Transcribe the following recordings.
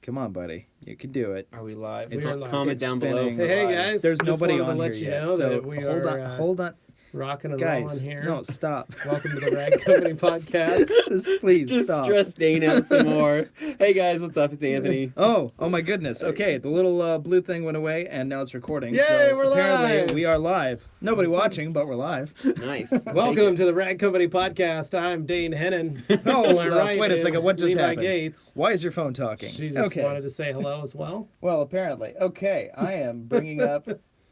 Come on, buddy. You can do it. Are we live? It's- Comment it's down below. spinning. if we're Hey live. guys, There's just nobody wanted on to let here you yet. know So that we hold are, on. Hold on. rocking and Guys, rolling here. no, stop. Welcome to the Rag Company podcast. Please Just stop. stress Dane out some more. Hey guys, what's up? It's Anthony. Oh my goodness. Okay, the little blue thing went away, and now it's recording. Yay, so we're apparently live. we are live. Nobody Awesome. watching, but we're live. Nice. Welcome to the Rag Company podcast. I'm Dane Hennen. Oh, To my right wait a is second. What just Levi happened? Gates. Why is your phone talking? She just okay. wanted to say hello as well. Well, apparently. Okay, I am bringing up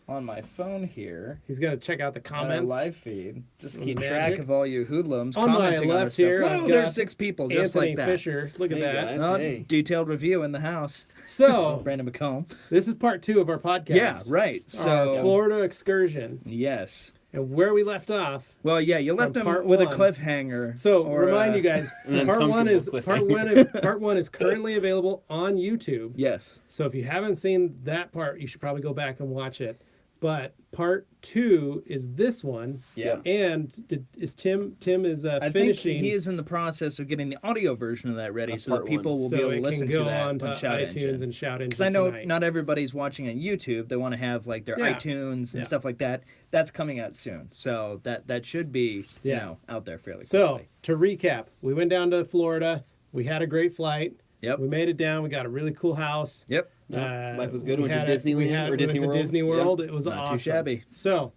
on my phone here He's going to check out the on our comments. live feed. Just keep Magic. track of all you hoodlums On my commenting on our left stuff. here, Whoa, I've there's got 6 people just Anthony like that. Fisher. Look at Hey, that. guys. Oh, Hey. detailed review in the house. So, Brandon McComb. this is part 2 of our podcast. Yeah, right. Our So, Florida excursion. yes. And where we left off. Well, yeah, you left From him part with a 1. cliffhanger. So or, remind you guys, An part one is uncomfortable part one is currently available on YouTube. Yes. So if you haven't seen that part, you should probably go back and watch it. But part 2 is this one. Yeah. And is Tim is I finishing. think he is in the process of getting the audio version of that ready, so that part people one. will so be able it to listen can to go that on to Shout iTunes Engine. and Shout Engine Because I know tonight. not everybody's watching on YouTube. They want to have like their Yeah. iTunes and Yeah. stuff like that. That's coming out soon, so that should be Yeah. out there fairly So quickly. to recap, we went down to Florida. We had a great flight. Yep. We made it down. We got a really cool house. Yep. Life was good. We Went to had we Disneyland or Disney went to World. Disney World. It was Not awesome. too shabby. So,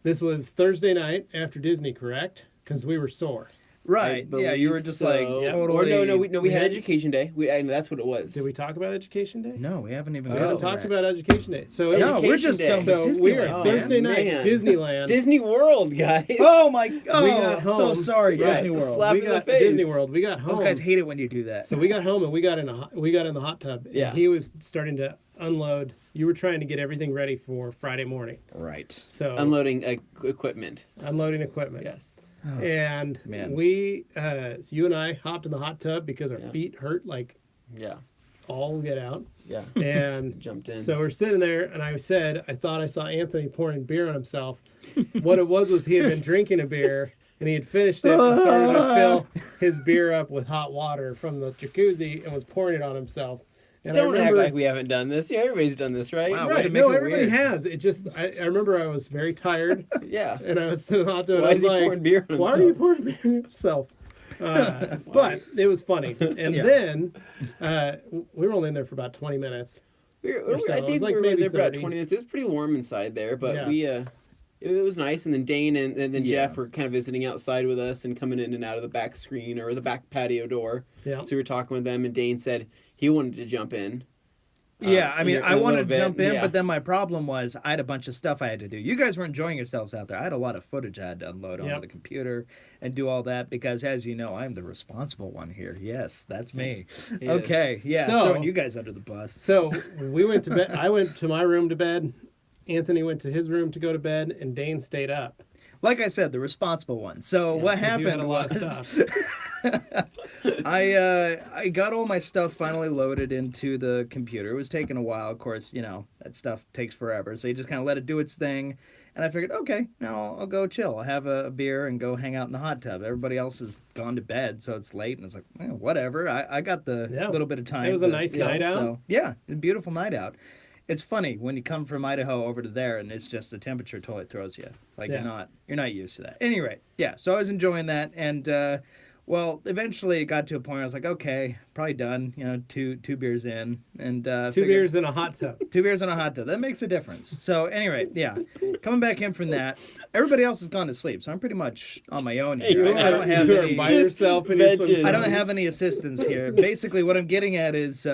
this was Thursday night after Disney, correct? Because we were sore. Right. Yeah, you were just like so. totally. Or no, we We had had- Education Day. That's what it was. Did we talk about Education Day? No, we haven't even. We gotten haven't to talked that. about Education Day. So it No, was, we're just Education done Day. with so we are Disneyland. Thursday night man. Disneyland. Disney World, guys. Oh my! Oh, got so home. sorry, Right, Disney it's a World. slap we in the got face. Disney World. We got home. Those guys hate it when you do that. So we got home and we got in the hot tub. And Yeah. he was starting to unload. You were trying to get everything ready for Friday morning. Right. So Unloading equipment. unloading equipment. Yes. And man. we, so you and I hopped in the hot tub because our Yeah. feet hurt like Yeah. all get out. Yeah. And Jumped in. so we're sitting there, and I said, I thought I saw Anthony pouring beer on himself. What it was he had been drinking a beer, and he had finished it and started to fill his beer up with hot water from the jacuzzi and was pouring it on himself. And Don't I act remember, like we haven't done this. Yeah, everybody's done this, right? Wow. Way right? to make No, it everybody weird. has. It just, I remember I was very tired, Yeah. and I was sitting in the hot tub, and Why I is was he like, pouring beer on why are himself? you pouring beer on yourself? But it was funny. And Yeah. then we were only in there for about 20 minutes. I so. It think was like we were maybe there for about 30. 20 minutes. It was pretty warm inside there, but Yeah. it was nice. And then Dane and then Yeah. Jeff were kind of visiting outside with us and coming in and out of the back screen or the back patio door. Yeah. So we were talking with them, and Dane said he wanted to jump in. Yeah, I mean, in a I wanted little to bit, jump in, yeah. but then my problem was I had a bunch of stuff I had to do. You guys were enjoying yourselves out there. I had a lot of footage I had to unload onto Yep. the computer and do all that because, as you know, I'm the responsible one here. Yes, that's me. Yeah. Okay, yeah, So- throwing you guys under the bus. So we went to bed. I went to my room to bed. Anthony went to his room to go to bed, and Dane stayed up. Like I said, the responsible one. So what 'Cause you had happened a lot was of stuff. I got all my stuff finally loaded into the computer. It was taking a while. Of course, you know, that stuff takes forever. So you just kind of let it do its thing. And I figured, okay, now I'll go chill. I'll have a beer and go hang out in the hot tub. Everybody else has gone to bed, so it's late. And it's like, whatever. I got the Yeah. little bit of time. It was a to nice chill, night out. So, yeah, a beautiful night out. It's funny when you come from Idaho over to there, and it's just the temperature totally throws you. Like Yeah. you're not used to that. Anyway, yeah. So I was enjoying that, and well, eventually it got to a point where I was like, okay, probably done. You know, two beers in, and Two figured- beers in a hot tub. 2 beers in a hot tub. That makes a difference. So anyway, yeah, coming back in from that, everybody else has gone to sleep, so I'm pretty much on my own here. I don't have You are any. by yourself in your swim veggies. I don't trunks. have any assistance here. Basically, what I'm getting at is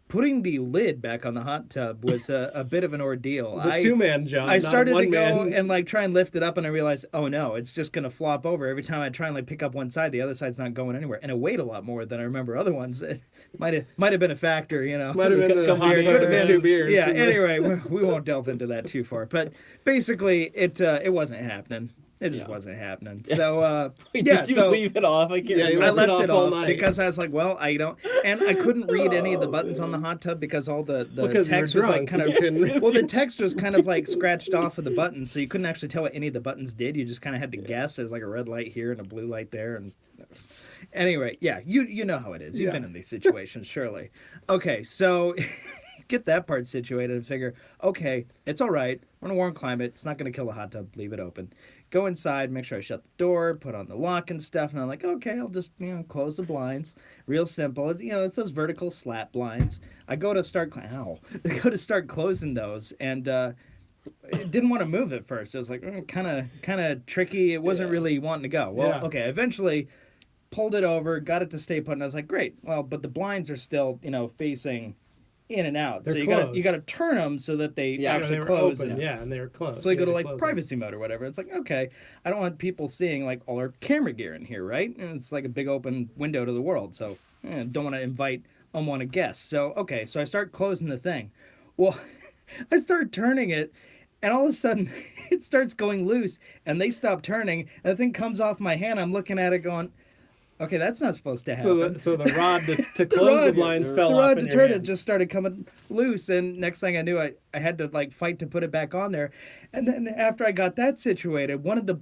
putting the lid back on the hot tub was a bit of an ordeal. It was a two-man job. I not started one to go man. and like try and lift it up, and I realized, oh no, it's just gonna flop over every time I try and like pick up one side. The other side's not going anywhere, and it weighed a lot more than I remember other ones. It might have been a factor, you know. Might have been the Come hot here, tub could and have two been- beers. Yeah. and Anyway, we won't delve into that too far, but basically, it wasn't happening. It just Yeah. wasn't happening. So Wait, yeah, did you so leave it off? I can't Yeah, you remember. I left it left it off all off night. because I was like, well, I don't, and I couldn't read any of the buttons on the hot tub because all the Because you were text was like drunk. kind of You couldn't read well, the text was kind of like scratched off of the buttons, so you couldn't actually tell what any of the buttons did. You just kind of had to guess. There's like a red light here and a blue light there, and Anyway, yeah, you know how it is. You've been in these situations, surely. Okay, so get that part situated and figure, okay, it's all right. We're in a warm climate. It's not going to kill the hot tub. Leave it open. Go inside, make sure I shut the door, put on the lock and stuff. And I'm like, okay, I'll just, close the blinds. Real simple. It's those vertical slat blinds. I go to start, I go to start closing those and, didn't want to move at first. I was like, kind of tricky. It wasn't really wanting to go. Well, okay, eventually pulled it over, got it to stay put, and I was like, great. Well, but the blinds are still, facing in and out. They're so closed. you got to turn them so that they actually they were close. open. And they were closed. So you go to they like closed privacy mode or whatever. It's like, okay, I don't want people seeing like all our camera gear in here, right? And it's like a big open window to the world. So don't want to invite unwanted guests. So okay, so I start closing the thing. Well, I start turning it. And all of a sudden, it starts going loose, and they stop turning, and the thing comes off my hand. I'm looking at it going, okay, that's not supposed to happen. So the rod to close the blinds fell off. The rod in to your turn hand. it just started coming loose, and next thing I knew, I had to like fight to put it back on there. And then after I got that situated, one of the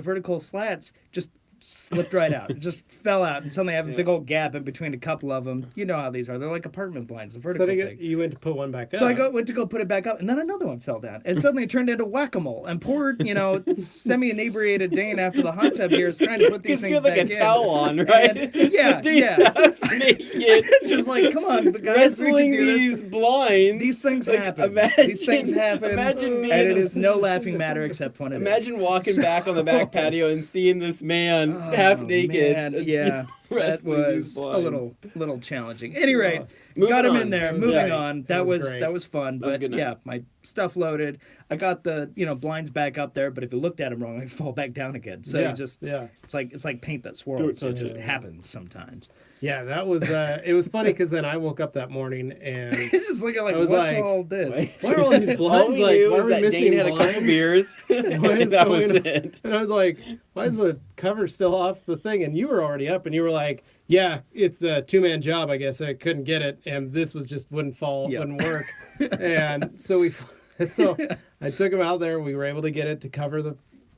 vertical slats, just slipped right out. It just fell out, and suddenly I have a big old gap in between a couple of them. You know how these are. They're like apartment blinds, the vertical thing. You went to put one back up. So I went to go put it back up, and then another one fell down. And suddenly it turned into whack-a-mole. And poor, semi-inebriated Dane after the hot tub here is trying to put these things back in. He's got like a towel on, right? And, yeah, so Dane's half naked. Just like, come on, the guys, wrestling we can do these this. blinds. These things happen. These things happen. Imagine being and it is no laughing matter except when it Imagine walking back on the back patio and seeing this man half naked. Man, yeah. That was a little challenging. At any rate, got him in there. Moving on. That was fun. But yeah, my stuff loaded. I got the blinds back up there. But if you looked at them wrong, they fall back down again. So it's like paint that swirls. So it just happens sometimes. Yeah, that was it was funny because then I woke up that morning and it's just looking like, what's all this? Why are all these blinds like? Why are we missing Dane had a couple beers. That was it. And I was like, why is the cover still off the thing? And you were already up, and you were like, yeah, it's a 2-man job. I guess I couldn't get it, and this was just wouldn't work. And so I took him out there. We were able to get it to cover the.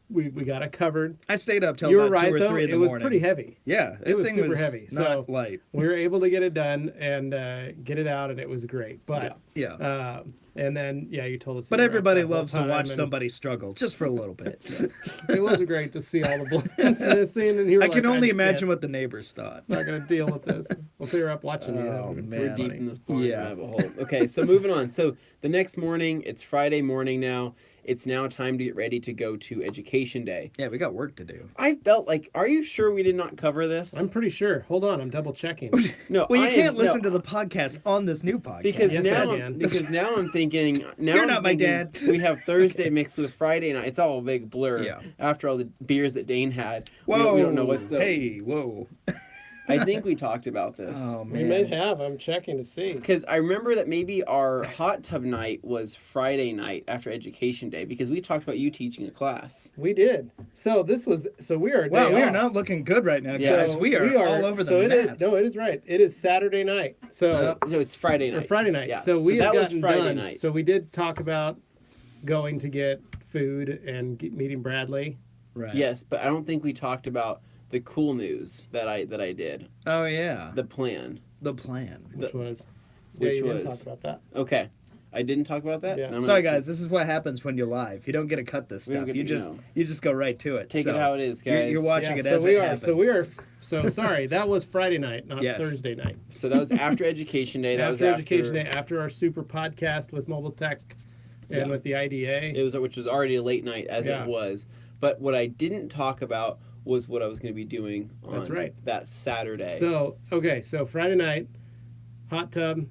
We got it covered. I stayed up till you about were right, 2 or 3 though. in the morning. It was pretty heavy. Yeah, it was super heavy. Not light. We were able to get it done and get it out, and it was great. But and then you told us. But everybody loves to watch somebody struggle just for a little bit. It was great to see all the blinds missing, and I can only imagine what the neighbors thought. I'm not gonna deal with this. Well, they were up watching you. We're deep in this blind rabbit hole. Okay, so moving on. So the next morning, it's Friday morning now. It's now time to get ready to go to Education Day. Yeah, we got work to do. I felt like, are you sure we did not cover this? I'm pretty sure. Hold on, I'm double checking. No, well, you can't listen to the podcast on this new podcast. Because now I'm thinking. Now You're I'm not thinking, my dad. We have Thursday mixed with Friday night. It's all a big blur. Yeah. After all the beers that Dane had. Whoa. We don't know what's up. Hey, whoa. I think we talked about this. Oh, man. We may have. I'm checking to see. Because I remember that maybe our hot tub night was Friday night after Education Day because we talked about you teaching a class. We did. So we are. Wow, we are not looking good right now, guys. We are all over the map. It is right. It is Saturday night. So it's Friday night. Or Friday night. Yeah. So we have that was gotten Friday done. night. So we did talk about going to get food and meeting Bradley. Right. Yes, but I don't think we talked about the cool news that I did. Oh, yeah. The plan. Which was. Which you didn't was. talk about that. Okay. I didn't talk about that? Yeah. Sorry, guys. This is what happens when you're live. You don't get to cut this stuff. You just go right to it. Take it how it is, guys. You're watching it as it happens. So sorry, that was Friday night, not Thursday night. So that was after Education Day. After Education Day, after our super podcast with Mobile Tech and with the IDA. Which was already a late night as it was. But what I didn't talk about was what I was going to be doing on that Saturday. So Friday night, hot tub,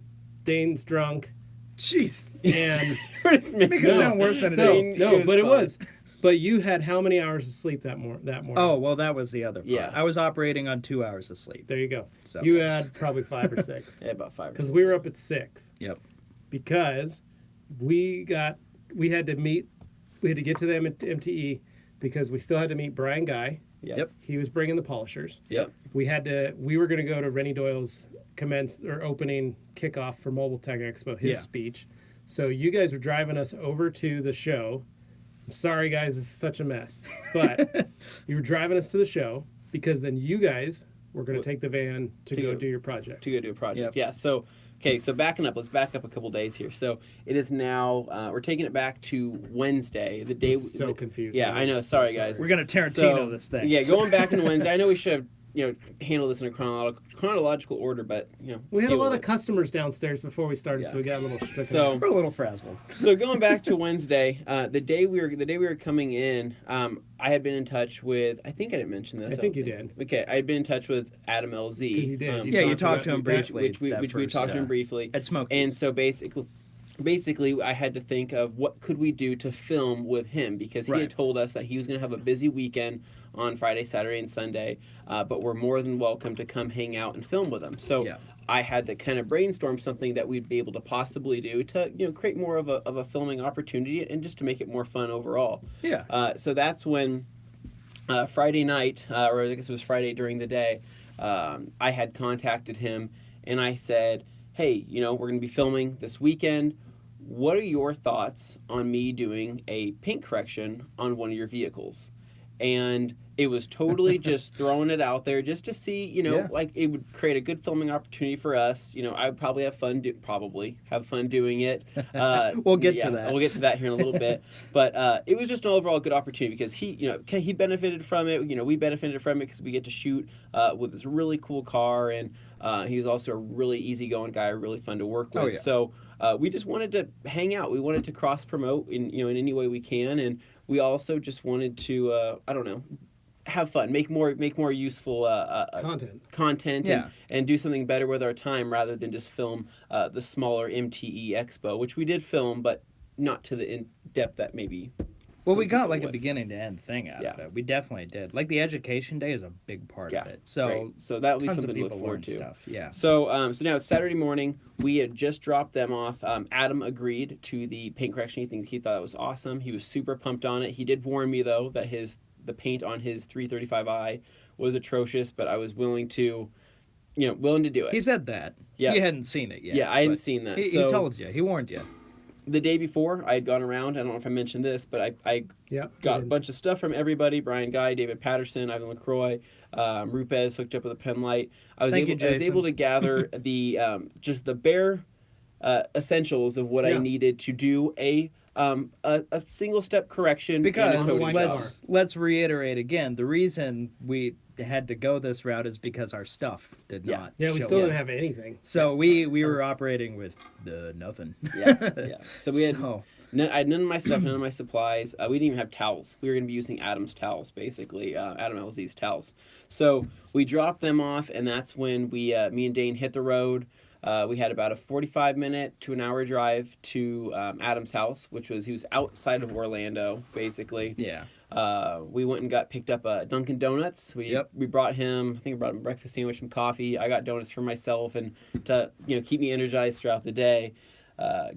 Dane's drunk. Jeez. And make it sound worse than it is. No, but it was. But you had how many hours of sleep that morning? Oh, well, that was the other part. Yeah. I was operating on 2 hours of sleep. There you go. So you had probably 5 or 6. Yeah, about 5 or 6. Because we were up at 6. Yep. Because we had to get to the MTE because we still had to meet Brian Guy. Yep. He was bringing the polishers. Yep. We were going to go to Rennie Doyle's opening kickoff for Mobile Tech Expo, his speech. So you guys were driving us over to the show. I'm sorry, guys, this is such a mess. But you were driving us to the show because then you guys we're going to take the van to go do your project. To go do a project. Yep. Yeah. So, okay. So backing up, let's back up a couple days here. So it is now, we're taking it back to Wednesday, the day. This is so confusing. Yeah, I know. Sorry, guys. We're going to Tarantino So, this thing. Yeah, going back into Wednesday. I know we should have, handled this in a chronological order, but, We had a deal lot with of customers downstairs before we started, so we got a little shook. So- We're a little frazzled. So going back to Wednesday, the day we were coming in, I had been in touch with. I think I didn't mention this. I think you did. Okay, I had been in touch with Adam LZ. Because you did. Yeah, you talked to about him briefly. which we talked to him briefly At Smoke. And so basically, I had to think of what could we do to film with him because he Right. had told us that he was going to have a busy weekend on Friday, Saturday, and Sunday, but we're more than welcome to come hang out and film with him. So Yeah. I had to kind of brainstorm something that we'd be able to possibly do to create more of a filming opportunity and just to make it more fun overall. Yeah. So that's when Friday night, or I guess it was Friday during the day, I had contacted him and I said, hey, we're going to be filming this weekend. What are your thoughts on me doing a paint correction on one of your vehicles? And it was totally just throwing it out there just to see, Yeah. like it would create a good filming opportunity for us. I would probably have fun doing it. We'll get to that. We'll get to that here in a little bit. But it was just an overall good opportunity because he benefited from it. We benefited from it because we get to shoot with this really cool car, and he was also a really easygoing guy, really fun to work with. Oh, yeah. So we just wanted to hang out. We wanted to cross promote in any way we can, and we also just wanted to have fun, make more useful content Yeah. and do something better with our time rather than just film the smaller MTE Expo, which we did film, but not to the in depth that maybe. Well, some we got people like a would. beginning to end thing out of Yeah. it. We definitely did. Like the education day is a big part of it. So great. So that would be tons something of to look people forward learn to. stuff. Yeah. So now it's Saturday morning. We had just dropped them off. Adam agreed to the paint correction. He thought it was awesome. He was super pumped on it. He did warn me though that the paint on his 335i was atrocious, but I was willing to do it. He said that. Yeah. You hadn't seen it yet. Yeah, I hadn't but seen that. He So told you. He warned you. the day before, I had gone around. I don't know if I mentioned this, but I Yep. got a bunch of stuff from everybody: Brian Guy, David Patterson, Ivan LaCroix, Rupes hooked up with a pen light. I was Thank you, able Jason. to gather the just the bare essentials of what I Yeah. needed to do a single step correction Because and a coating white job. car. let's reiterate again. The reason we had to go this route is because our stuff did Yeah. not. Yeah, we show still up. didn't have anything. So we were operating with nothing. Yeah. So we had. So, I had none of my stuff, none of my supplies. We didn't even have towels. We were going to be using Adam's towels, basically, Adam LZ's towels. So we dropped them off, and that's when me and Dane hit the road. We had about a 45-minute to an hour drive to Adam's house, he was outside of Orlando, basically. yeah. We went and got picked up Dunkin' Donuts. We brought him, I think we brought him a breakfast sandwich, some coffee. I got donuts for myself and to keep me energized throughout the day.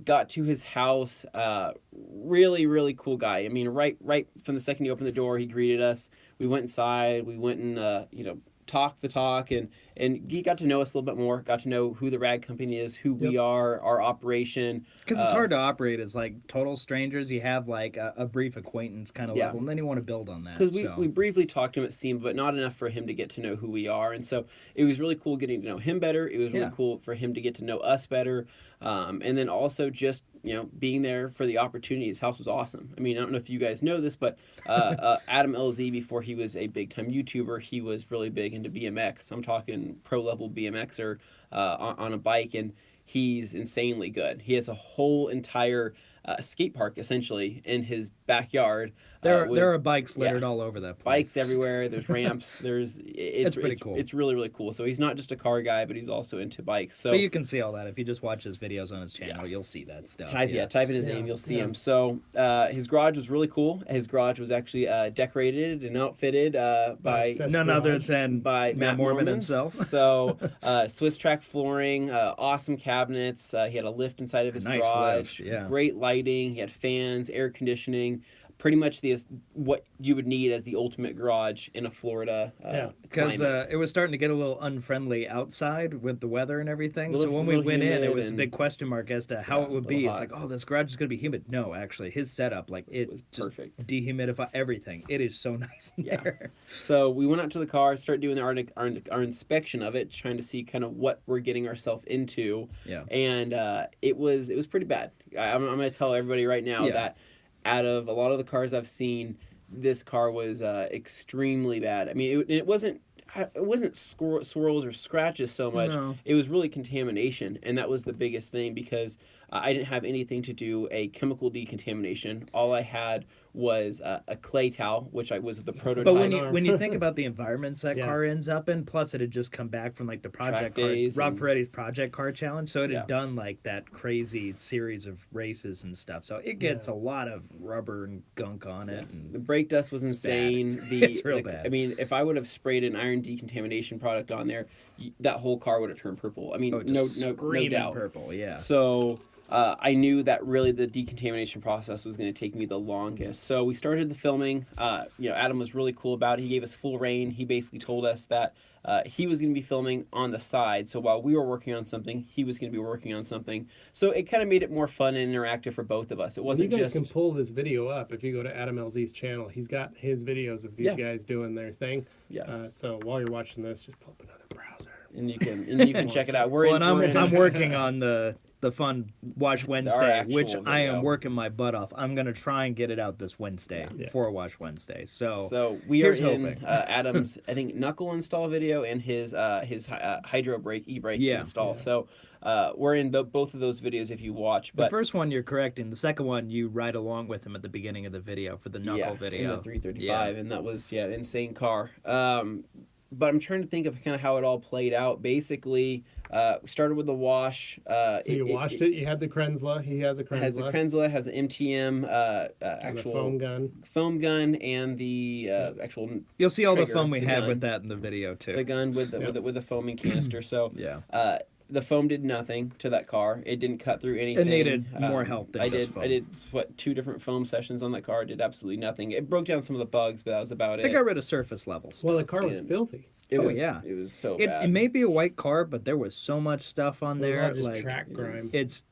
Got to his house. Really, really cool guy. I mean, right from the second he opened the door, he greeted us. We went inside. We went and talked the talk, and he got to know us a little bit more. Got to know who the rag company is, who we are, our operation. Because it's hard to operate as like total strangers. You have like a brief acquaintance kind of level, and then you want to build on that. Because we briefly talked to him at SEMA, but not enough for him to get to know who we are. And so it was really cool getting to know him better. It was really cool for him to get to know us better. And then also just, being there for the opportunity. His house was awesome. I mean, I don't know if you guys know this, but Adam LZ, before he was a big-time YouTuber, he was really big into BMX. I'm talking pro-level BMXer on a bike, and he's insanely good. He has a whole entire skate park, essentially, in his backyard. There are bikes littered all over that place. Bikes everywhere. There's ramps. It's pretty cool. It's really, really cool. So he's not just a car guy, but he's also into bikes. So But you can see all that if you just watch his videos on his channel. You'll see that stuff. type in his name, you'll see him. So his garage was really cool. His garage was actually decorated and outfitted by Seth's None garage. other than by Matt Mormon himself. So Swiss track flooring, awesome cabinets. He had a lift inside of his Nice garage. lift, yeah. Great lighting. He had fans, air conditioning. pretty much what you would need as the ultimate garage in a Florida because climate. it was starting to get a little unfriendly outside with the weather and everything. So when we Little went in, it humid was a and- big question mark as to how Yeah, it would a be. little It's hot. like, oh, this garage is going to be humid. No, actually, his setup, like it was just perfect. dehumidify everything. It is so nice in Yeah. there. So we went out to the car, started doing our inspection of it, trying to see kind of what we're getting ourselves into. Yeah. And it was pretty bad. I'm going to tell everybody right now Yeah. that out of a lot of the cars I've seen, this car was extremely bad. I mean, it wasn't swirls or scratches so much. No. It was really contamination, and that was the biggest thing because I didn't have anything to do a chemical decontamination. All I had was a clay towel, which I was the prototype. But when you think about the environments that Yeah. car ends up in, plus it had just come back from like the project car, days Rob and- Ferretti's project car challenge, so it Yeah. had done like that crazy series of races and stuff. So it gets a lot of rubber and gunk on it. And The brake dust was insane. It's real bad. I mean, if I would have sprayed an iron decontamination product on there, that whole car would have turned purple. I mean, no screaming doubt. purple, yeah. So I knew that really the decontamination process was going to take me the longest. So we started the filming. Adam was really cool about it. He gave us full reign. He basically told us that he was going to be filming on the side. So while we were working on something, he was going to be working on something. So it kind of made it more fun and interactive for both of us. It wasn't You guys just... can pull this video up if you go to Adam LZ's channel. He's got his videos of these Yeah. guys doing their thing. Yeah. So while you're watching this, just pull up another browser. And you can check it out. Well, and I'm working on the fun Watch Wednesday, actual which I am video. working my butt off. I'm gonna try and get it out this Wednesday Yeah. for Watch Wednesday. So we are here's in hoping. Adam's, I think, knuckle install video and his hydro brake e-brake install. Yeah. So we're in both of those videos if you watch. the But first one you're correcting. The second one you ride along with him at the beginning of the video for the knuckle video. in the 335, and that was insane car. But I'm trying to think of kind of how it all played out. Basically, we started with the wash. So you washed it. You had the Krenzla. He has a Krenzla. Has the Krenzla, has the MTM and actual the foam gun. and the actual You'll see all the trigger, fun we the had gun. with that in the video too. the gun with the foaming canister. So Yeah. the foam did nothing to that car. It didn't cut through anything. It needed more help than I just did. foam. I did 2 different foam sessions on that car. It did absolutely nothing. It broke down some of the bugs, but that was about They it. got rid of surface levels. Well, the car was And- filthy. It Oh, was, yeah. it was so It bad. may be a white car, but there was so much stuff on It was there. all just like track grime. it's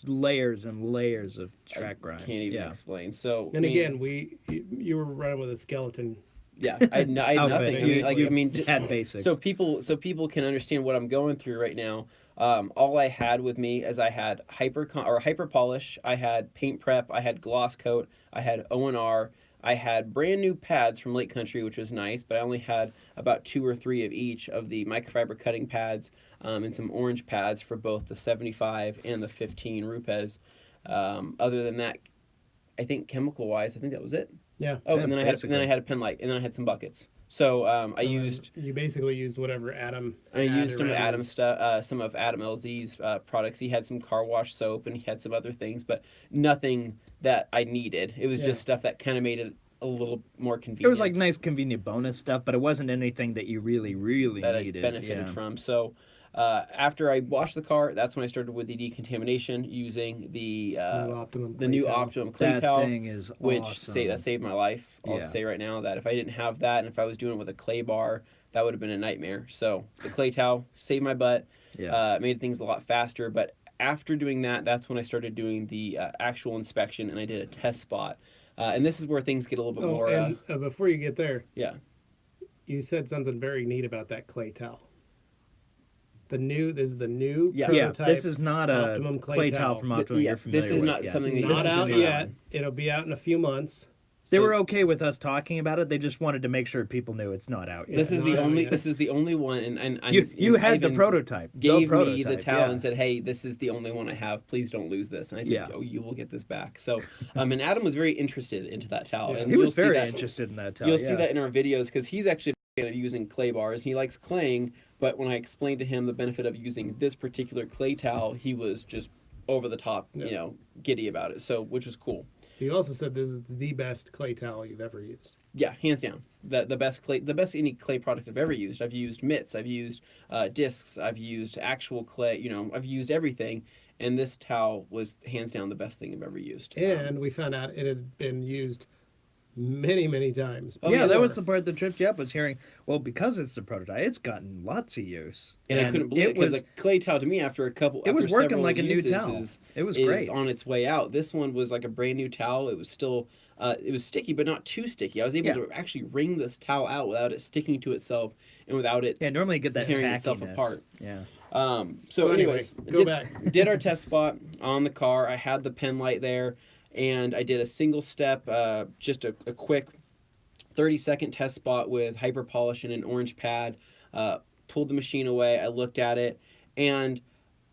layers and layers of track grime. Can't even yeah. explain. So And I mean, again, you were running with a skeleton. yeah, I had Outfit. nothing. You had basics. So people can understand what I'm going through right now. All I had with me is I had hyper polish, I had paint prep, I had gloss coat, I had O&R, I had brand new pads from Lake Country, which was nice, but I only had about 2 or 3 of each of the microfiber cutting pads and some orange pads for both the 75 and the 15 Rupes. Other than that, I think chemical wise, I think that was it. Yeah. Oh, Yeah, and then I had a pen light, and then I had some buckets. So I used. You basically used whatever Adam. I used some of around Adam's his- stuff, some of Adam LZ's products. He had some car wash soap and he had some other things, but nothing that I needed. It was Yeah. just stuff that kind of made it a little more convenient. it was like nice, convenient bonus stuff, but it wasn't anything that you really that needed. I benefited yeah. from. So after I washed the car, that's when I started with the decontamination using the new Optimum clay That towel, thing is which awesome. that saved my life. I'll Yeah. say right now that if I didn't have that and if I was doing it with a clay bar, that would have been a nightmare. So the clay towel saved my butt. Yeah. Made things a lot faster. But after doing that, that's when I started doing the actual inspection and I did a test spot. And this is where things get a little bit more. and before you get there, Yeah. you said something very neat about that clay towel. This is the new Yeah. Yeah, prototype. this is not a Optimum clay towel from Optimum. yeah, You're familiar this is with. not yeah. something that- not this is out not yet. on. It'll be out in a few months. They So- were okay with us talking about it. They just wanted to make sure people knew it's not out yet. This is not the out only. yet. This is the only one, and You I had the even prototype. Gave me the prototype, towel yeah. and said, "Hey, this is the only one I have. Please don't lose this." And I said, Yeah. "Oh, you will get this back." So, and Adam was very interested into that towel, Yeah. and He was you'll see very that- interested in that towel. You'll see yeah. that in our videos because he's actually a fan of using clay bars. He likes claying, but when I explained to him the benefit of using this particular clay towel, he was just over the top, Yeah. giddy about it. So, which was cool. You also said this is the best clay towel you've ever used. Yeah, hands down. The best any clay product I've ever used. I've used mitts, I've used discs, I've used actual clay. I've used everything, and this towel was hands down the best thing I've ever used. And we found out it had been used many, many times. Oh, yeah, that before. was the part that tripped you up, was hearing, well, because it's the prototype, it's gotten lots of use. And I couldn't believe it because a clay towel to me after it was working several like a new uses towel. It was is great. on its way out. This one was like a brand new towel. It was still it was sticky, but not too sticky. I was able to actually wring this towel out without it sticking to itself and without it normally you get that tearing itself tackiness. apart. Yeah. So anyways, go back. did our test spot on the car. I had the pen light there, and I did a single step, just a quick 30-second test spot with hyper polish and an orange pad. Pulled the machine away. I looked at it, and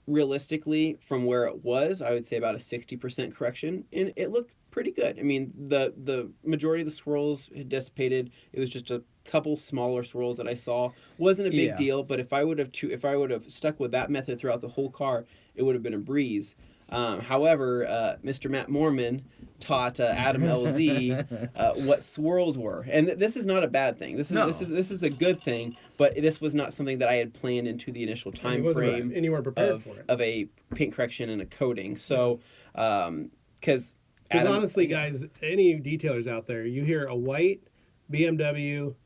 realistically, from where it was, I would say about a 60% correction, and it looked pretty good. I mean, the majority of the swirls had dissipated. It was just a couple smaller swirls that I saw. Wasn't a big deal, but if I would have stuck with that method throughout the whole car, it would have been a breeze. However, Mr. Matt Mormon taught Adam LZ what swirls were, and this is not a bad thing. This is a good thing, but this was not something that I had planned into the initial time frame. And you weren't prepared for it of a paint correction and a coating. So, because honestly, guys, any detailers out there, you hear a white BMW.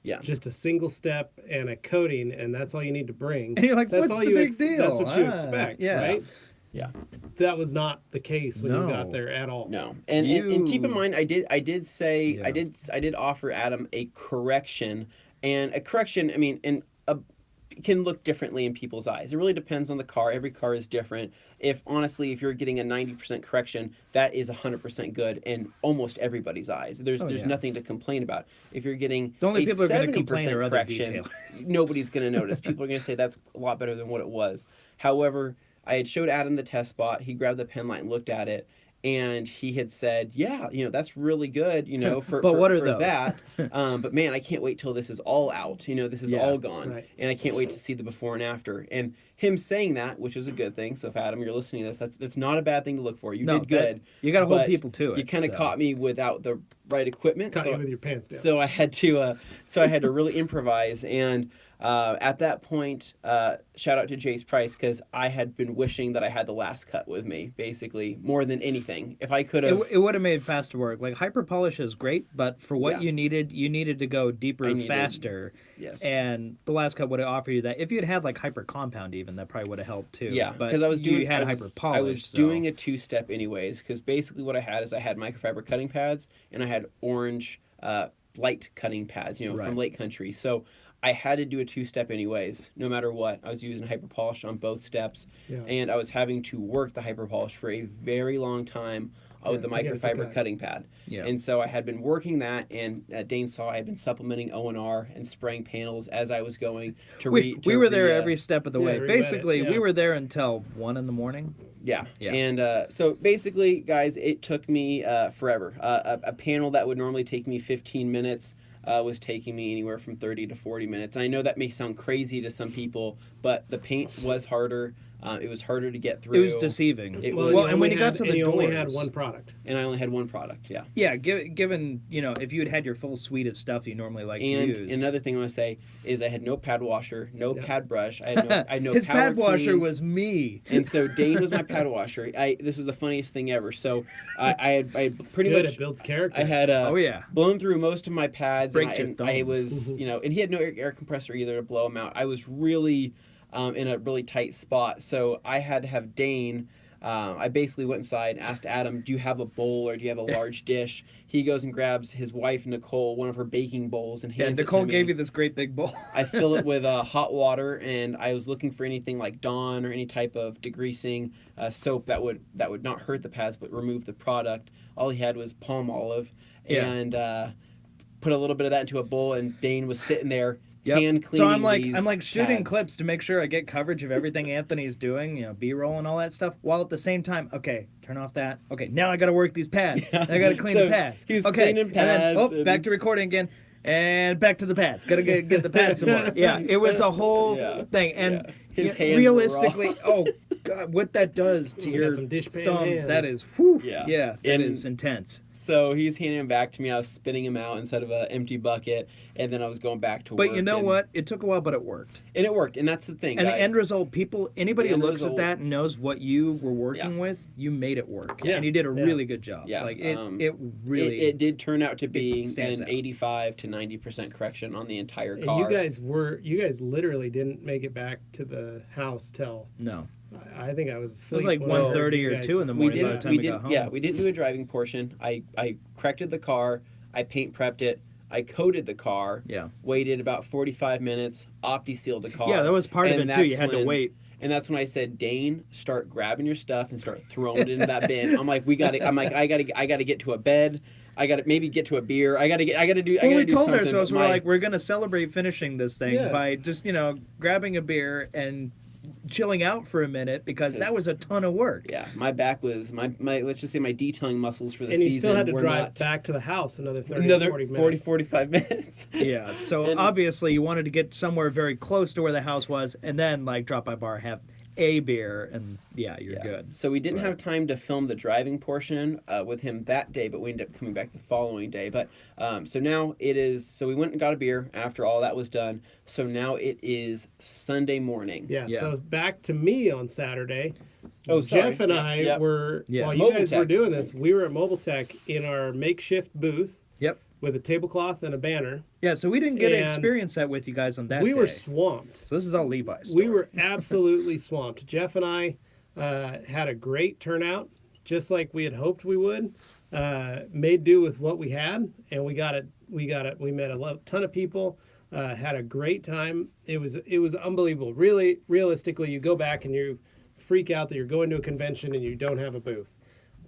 Yeah. Just a single step and a coating, and that's all you need to bring. And you're like, that's what's all the you big deal? That's what you expect, right? Yeah. That was not the case when you got there at all. No. And keep in mind, I did offer Adam a correction, and a correction, I mean, can look differently in people's eyes. It really depends on the car. Every car is different. If you're getting a 90% correction, that is 100% good in almost everybody's eyes. There's nothing to complain about. If you're getting the only a people 70% correction, nobody's going to notice. People are going to say that's a lot better than what it was. However, I had showed Adam the test spot. He grabbed the pen light and looked at it. And he had said, yeah, that's really good, for that. But man, I can't wait till this is all out. This is all gone. Right. And I can't wait to see the before and after. And him saying that, which is a good thing. So if Adam, you're listening to this, that's not a bad thing to look for. You did good. You got to hold people to it. You kind of caught me without the right equipment. Caught you with your pants down. So I had to really improvise. And at that point, shout out to Jace Price, because I had been wishing that I had the last cut with me, basically, more than anything. If I could have... It would have made faster work. Like, hyper polish is great, but for what you needed to go deeper and faster. Yes. And the last cut would have offered you that. If you had like hyper compound even, that probably would have helped too. Yeah, because hyper polish. I was doing a two-step anyways, because basically what I had is I had microfiber cutting pads, and I had orange light cutting pads, from Lake Country. So I had to do a two-step anyways, no matter what. I was using hyper polish on both steps, and I was having to work the hyper polish for a very long time with the microfiber cutting pad. Yeah. And so I had been working that, and Dane saw I had been supplementing O&R and spraying panels as I was going to We were there every step of the way. Basically, we were there until 1 a.m. Yeah. And so basically, guys, it took me forever. A panel that would normally take me 15 minutes was taking me anywhere from 30 to 40 minutes. And I know that may sound crazy to some people, but the paint was harder. It was harder to get through. It was deceiving. And when you got to the doors, you only had one product. And I only had one product, yeah. Yeah, given, if you had your full suite of stuff you normally like to use. And another thing I want to say is I had no pad washer, no pad brush. I had no His power pad washer clean. was me. And so Dane was my pad washer. This is the funniest thing ever. So I had pretty much... It builds character. I had blown through most of my pads. Breaks and your thumbs. I was, and he had no air compressor either to blow them out. I was really... in a really tight spot. So I had to have Dane, I basically went inside and asked Adam, do you have a bowl or do you have a large dish? He goes and grabs his wife, Nicole, one of her baking bowls and hands it to me. Nicole gave you this great big bowl. I fill it with hot water, and I was looking for anything like Dawn or any type of degreasing soap that would not hurt the pads but remove the product. All he had was palm olive, and put a little bit of that into a bowl, and Dane was sitting there hand cleaning. So I'm like shooting pads. clips to make sure I get coverage of everything Anthony's doing, B-roll and all that stuff, while at the same time, okay, turn off that. Okay, now I got to work these pads. I got to clean the pads. He's okay, cleaning pads. And then, back to recording again. And back to the pads. Got to get the pads some more. Yeah, it was a whole thing. And his hands realistically, God, what that does to You got your some dishpan thumbs, that hands. is, whew, Yeah. that And- is intense. So he's handing them back to me. I was spitting them out instead of an empty bucket, and then I was going back to work. But you know and, what? It took a while, but it worked. And it worked, and that's the thing, And guys. the end result, anybody The who end looks at result- that and knows what you were working Yeah. with, you made it work. Yeah. And you did a Yeah. really good job. Yeah. Like, it really... It did turn out to be stands an out. 85 to 90% correction on the entire And car. you guys literally didn't make it back to the house till No. I think I was It asleep. was like when 1:30 you or guys- 2 in the we morning by the didn't, time we we got didn't, home. yeah, we didn't do a driving portion. I corrected the car. I paint prepped it. I coated the car. Yeah. Waited about 45 minutes. Opti sealed the car. Yeah, that was part of and it, too. You that's had to when- wait. And that's when I said, Dane, start grabbing your stuff and start throwing it into that bin. I'm like, I gotta get to a bed. I gotta maybe get to a beer. I gotta do Well, we do told something. ourselves, but we're like, we're going to celebrate finishing this thing Yeah. by just, grabbing a beer and chilling out for a minute because that was a ton of work. yeah, my back was my let's just say my detailing muscles for the And season you still had to were drive not back to the house another 30 another 40 minutes. 40 45 minutes. Yeah, so And- obviously you wanted to get somewhere very close to where the house was and then, like, drop by bar, have a beer, and you're Yeah. good. So we didn't have time to film the driving portion with him that day, but we ended up coming back the following day. But so now it is. So we went and got a beer after all that was done. So now it is Sunday morning. Yeah, Yeah. so back to me on Saturday. Oh, sorry. Jeff and Yep, I yep. were, Yeah. while you Mobile guys were Tech. doing this, we were at Mobile Tech in our makeshift booth Yep. with a tablecloth and a banner. Yeah, so we didn't get to And experience that with you guys on that We day. were swamped. So this is all Levi's. We were absolutely swamped. Jeff and I had a great turnout, just like we had hoped we would. Made do with what we had, and we got it. We met a ton of people. Had a great time. It was unbelievable. Really, realistically, you go back and you freak out that you're going to a convention and you don't have a booth.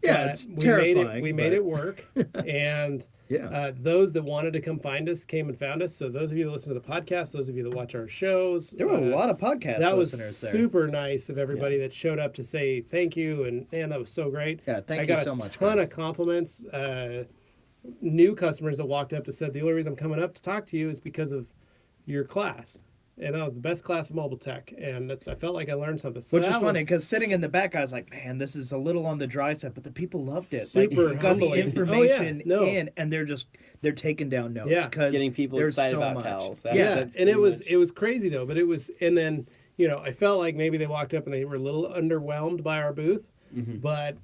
Yeah, But it's we terrifying. We made it work, and Yeah. those that wanted to come find us came and found us. So those of you that listen to the podcast, those of you that watch our shows, There were a lot of podcast that was listeners there. super nice of everybody that showed up to say thank you, and man, that was so great. Yeah, thank I you got so a much, ton guys. of compliments. New customers that walked up that said the only reason I'm coming up to talk to you is because of your class, and that was the best class of Mobile Tech, and I felt like I learned something. So Which is that funny was- because sitting in the back, I was like, "Man, this is a little on the dry side," but the people loved it. Super like, you got the humbling. information Oh, yeah, no. in, and they're taking down notes. Yeah. because Getting people there's excited so about much. towels. Yeah, That's and it pretty was much- it was crazy though, but it was, and then I felt like maybe they walked up and they were a little underwhelmed by our booth, but.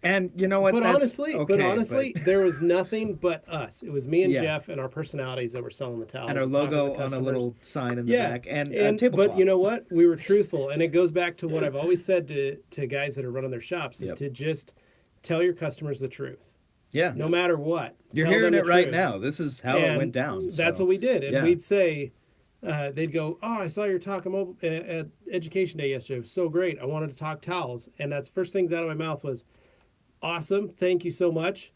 And you know what? But That's honestly, okay, there was nothing but us. It was me and Yeah. Jeff and our personalities that were selling the towels. and our and talking to logo on a customers. little sign in the Yeah, back, and but you know what? We were truthful, and it goes back to what I've always said to guys that are running their shops is Yep. to just tell your customers the truth, yeah, no matter what. you're Tell hearing them it the right truth. now. This is how it And went down. That's so. what we did, and yeah. we'd say. They'd go, "Oh, I saw your talk at Education Day yesterday. It was so great. I wanted to talk towels." And that's first things out of my mouth was, "Awesome, thank you so much."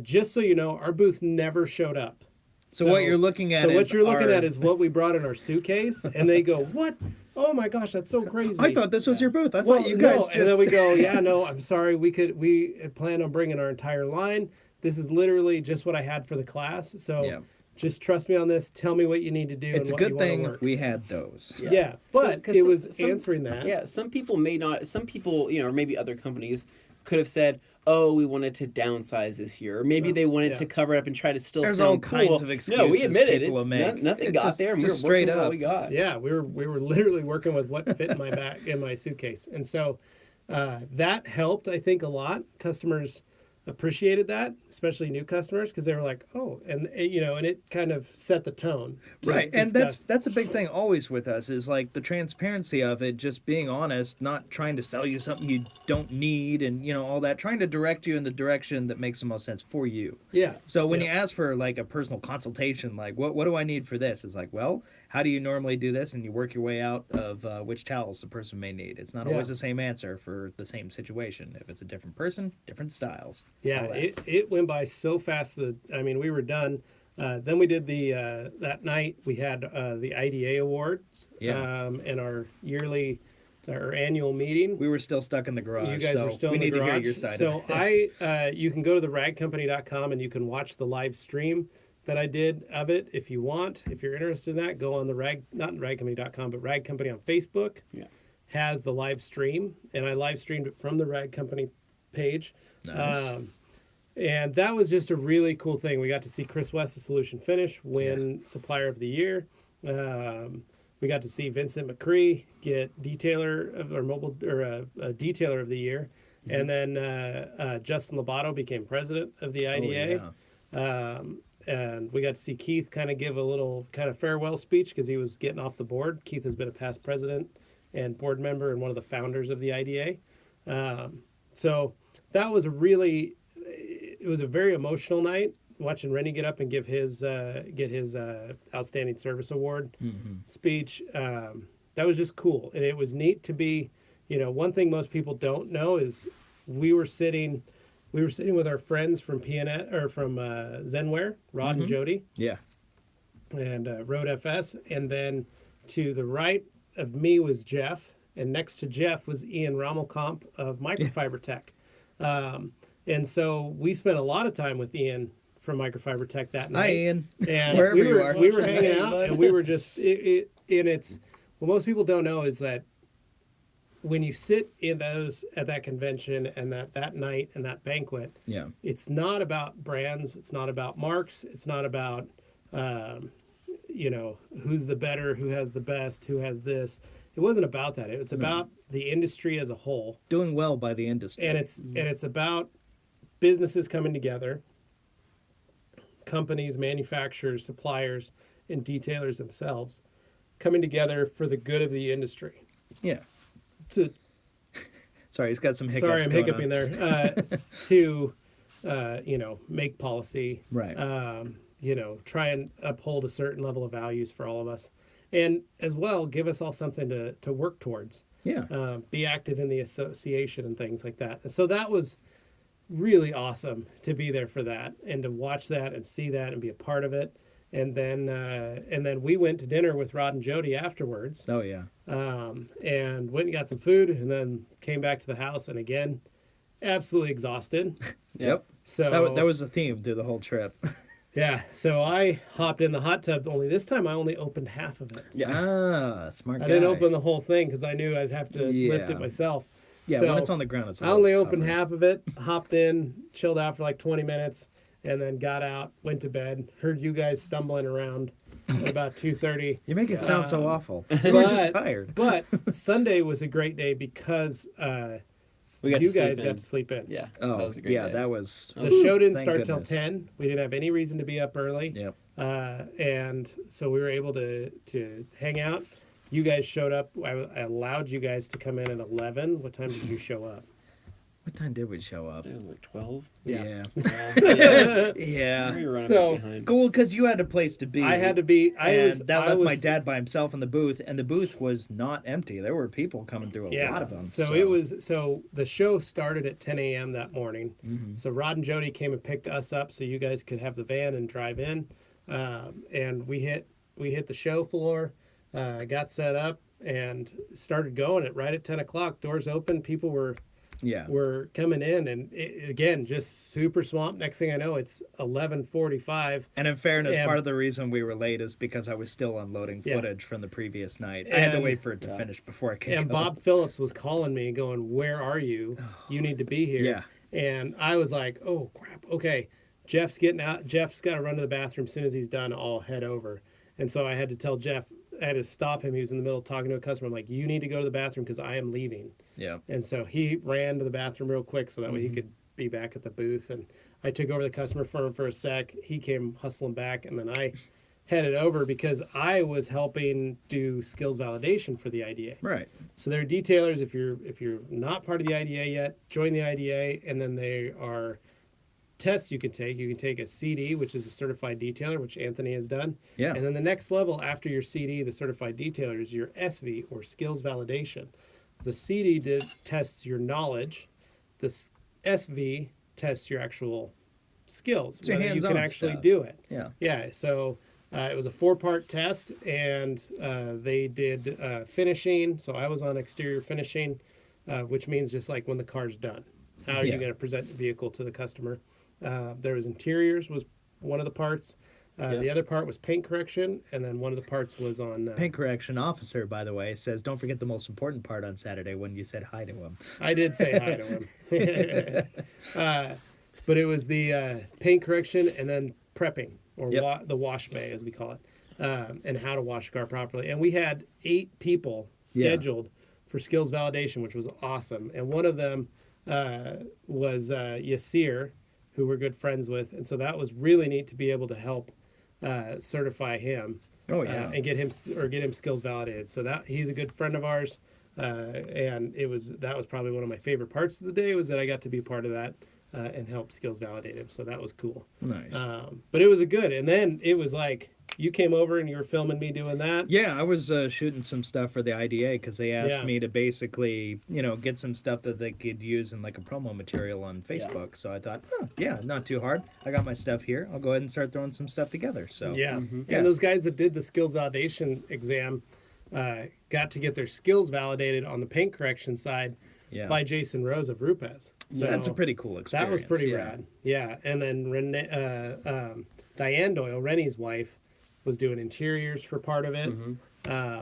Just so you know, our booth never showed up. So what you're looking at So what is you're looking our- at is what we brought in our suitcase, and they go, "What? Oh my gosh, that's so crazy." I thought this was your booth. I Well, thought you guys. no, and then we go, "Yeah, no, I'm sorry. We planned on bringing our entire line. This is literally just what I had for the class. So Yeah. just trust me on this. Tell me what you need to do. It's and a what good you wanna thing work." we had those. Yeah, but 'cause it some- was some- answering that. Yeah, some people may not. Some people, or maybe other companies could have said, "Oh, we wanted to downsize this year," or maybe they wanted yeah. to cover it up and try to still There's sound all cool. kinds of No, we excuses admitted people will it. make. Nothing It got just- there, and we were just straight working with what up. we got. Yeah, we were literally working with what fit in my back in my suitcase, and so that helped, I think, a lot. Customers appreciated that, especially new customers, because they were like, "Oh," and and it kind of set the tone. to Right, and discuss. that's a big thing always with us is like the transparency of it, just being honest, not trying to sell you something you don't need, and all that, trying to direct you in the direction that makes the most sense for you. Yeah. So when Yeah. you ask for like a personal consultation, like what do I need for this? It's like, well, how do you normally do this? And you work your way out of which towels the person may need. It's not always Yeah. the same answer for the same situation. If it's a different person, different styles. Yeah, all that. it went by so fast that we were done. Then we did the that night we had the IDA awards. Yeah. And our annual meeting. We were still stuck in the garage. You guys so were still we in the need to garage. hear your side So of this. you can go to the ragcompany.com and you can watch the live stream that I did of it if you want. If you're interested in that, go on not ragcompany.com, but Rag Company on Facebook. Yeah. has the live stream, and I live streamed it from the Rag Company page. Nice. And that was just a really cool thing. We got to see Chris West, the Solution Finish, win Supplier of the Year. We got to see Vincent McCree get Detailer of the Year. And then Justin Lobato became president of the IDA. And we got to see Keith kind of give a little kind of farewell speech because he was getting off the board. Keith has been a past president and board member and one of the founders of the IDA. So that was it was a very emotional night watching Rennie get up and get his Outstanding Service Award speech. That was just cool. And it was neat to be, one thing most people don't know is we were sitting with our friends from Zenware, Rod and Jody. Yeah. And Road FS. And then to the right of me was Jeff. And next to Jeff was Ian Rommelkamp of Microfiber Tech. And so we spent a lot of time with Ian from Microfiber Tech that night. Hi, Ian. And Wherever you are. we were hanging out, and we were just, what most people don't know is that when you sit at that convention and that night and that banquet, it's not about brands, it's not about marks, it's not about, who's the better, who has the best, who has this. It wasn't about that. It's about the industry as a whole. Doing well by the industry. And it's about businesses coming together, companies, manufacturers, suppliers, and detailers themselves coming together for the good of the industry. Yeah. Sorry, he's got some hiccups. Sorry, I'm hiccuping there. To make policy. Right. Try and uphold a certain level of values for all of us. And as well, give us all something to work towards. Yeah. Be active in the association and things like that. And so that was really awesome to be there for that and to watch that and see that and be a part of it. And then we went to dinner with Rod and Jody afterwards. Oh, yeah. And went and got some food and then came back to the house and again, absolutely exhausted. Yep. So that was the theme through the whole trip. Yeah. So I hopped in the hot tub. Only this time I only opened half of it. Yeah. Smart guy. I didn't open the whole thing because I knew I'd have to lift it myself. Yeah, so when it's on the ground, it's I only opened half of it, hopped in, chilled out for like 20 minutes, and then got out, went to bed, heard you guys stumbling around at about 2:30. You make it sound so awful. We were just tired. But Sunday was a great day because you guys got to sleep in. Yeah. Oh, that was a great day. that was... The show didn't start till goodness. 10. We didn't have any reason to be up early. Yep. And so we were able to hang out. You guys showed up. I allowed you guys to come in at 11. What time did you show up? What time did we show up? It was like 12. Yeah. Yeah. We were running So, behind. Cool, because you had a place to be. I had to be. That left my dad by himself in the booth, and the booth was not empty. There were people coming through, a lot of them. So the show started at 10 a.m. that morning. Mm-hmm. So Rod and Jody came and picked us up so you guys could have the van and drive in. And we hit the show floor, got set up, and started going right at 10 o'clock. Doors open, people were coming in, and again, just super swamped. Next thing I know, it's 11:45. And in fairness, part of the reason we were late is because I was still unloading footage from the previous night. I had to wait for it to finish before I could And go. Bob Phillips was calling me going, "Where are you? You need to be here." Yeah. And I was like, "Oh crap, okay." Jeff's getting out. Jeff's got to run to the bathroom. As soon as he's done, I'll head over. And so I had to tell Jeff, I had to stop him. He was in the middle of talking to a customer. I'm like, you need to go to the bathroom because I am leaving. Yeah. And so he ran to the bathroom real quick so that way he could be back at the booth. And I took over the customer for him for a sec. He came hustling back, and then I headed over because I was helping do skills validation for the IDA. Right. So there are detailers. If you're not part of the IDA yet, join the IDA, and then there are tests you can take. You can take a CD, which is a certified detailer, which Anthony has done. Yeah. And then the next level after your CD, the certified detailer, is your SV, or skills validation. The CD tests your knowledge. The SV tests your actual skills, It's your whether you can hands-on actually stuff. do it. Yeah. Yeah. So it was a 4-part test, and they did finishing. So I was on exterior finishing, which means just like when the car's done. How are you going to present the vehicle to the customer? There was interiors was one of the parts. The other part was paint correction, and then one of the parts was on... Paint correction officer, by the way, says, don't forget the most important part on Saturday when you said hi to him. I did say hi to him. But it was the paint correction and then prepping, or the wash bay, as we call it, and how to wash a car properly. And we had 8 people scheduled for skills validation, which was awesome. And one of them was Yasir, who we're good friends with. And so that was really neat to be able to help certify him. Oh, yeah. And get him skills validated. So that he's a good friend of ours. And that was probably one of my favorite parts of the day, was that I got to be part of that and help skills validate him. So that was cool. Nice. But it was a good. And then it was like, you came over and you were filming me doing that. Yeah, I was shooting some stuff for the IDA because they asked me to basically, get some stuff that they could use in like a promo material on Facebook. So I thought, not too hard. I got my stuff here. I'll go ahead and start throwing some stuff together. So And those guys that did the skills validation exam got to get their skills validated on the paint correction side by Jason Rose of Rupes. So that's a pretty cool experience. That was pretty rad. Yeah, and then Diane Doyle, Rennie's wife, was doing interiors for part of it.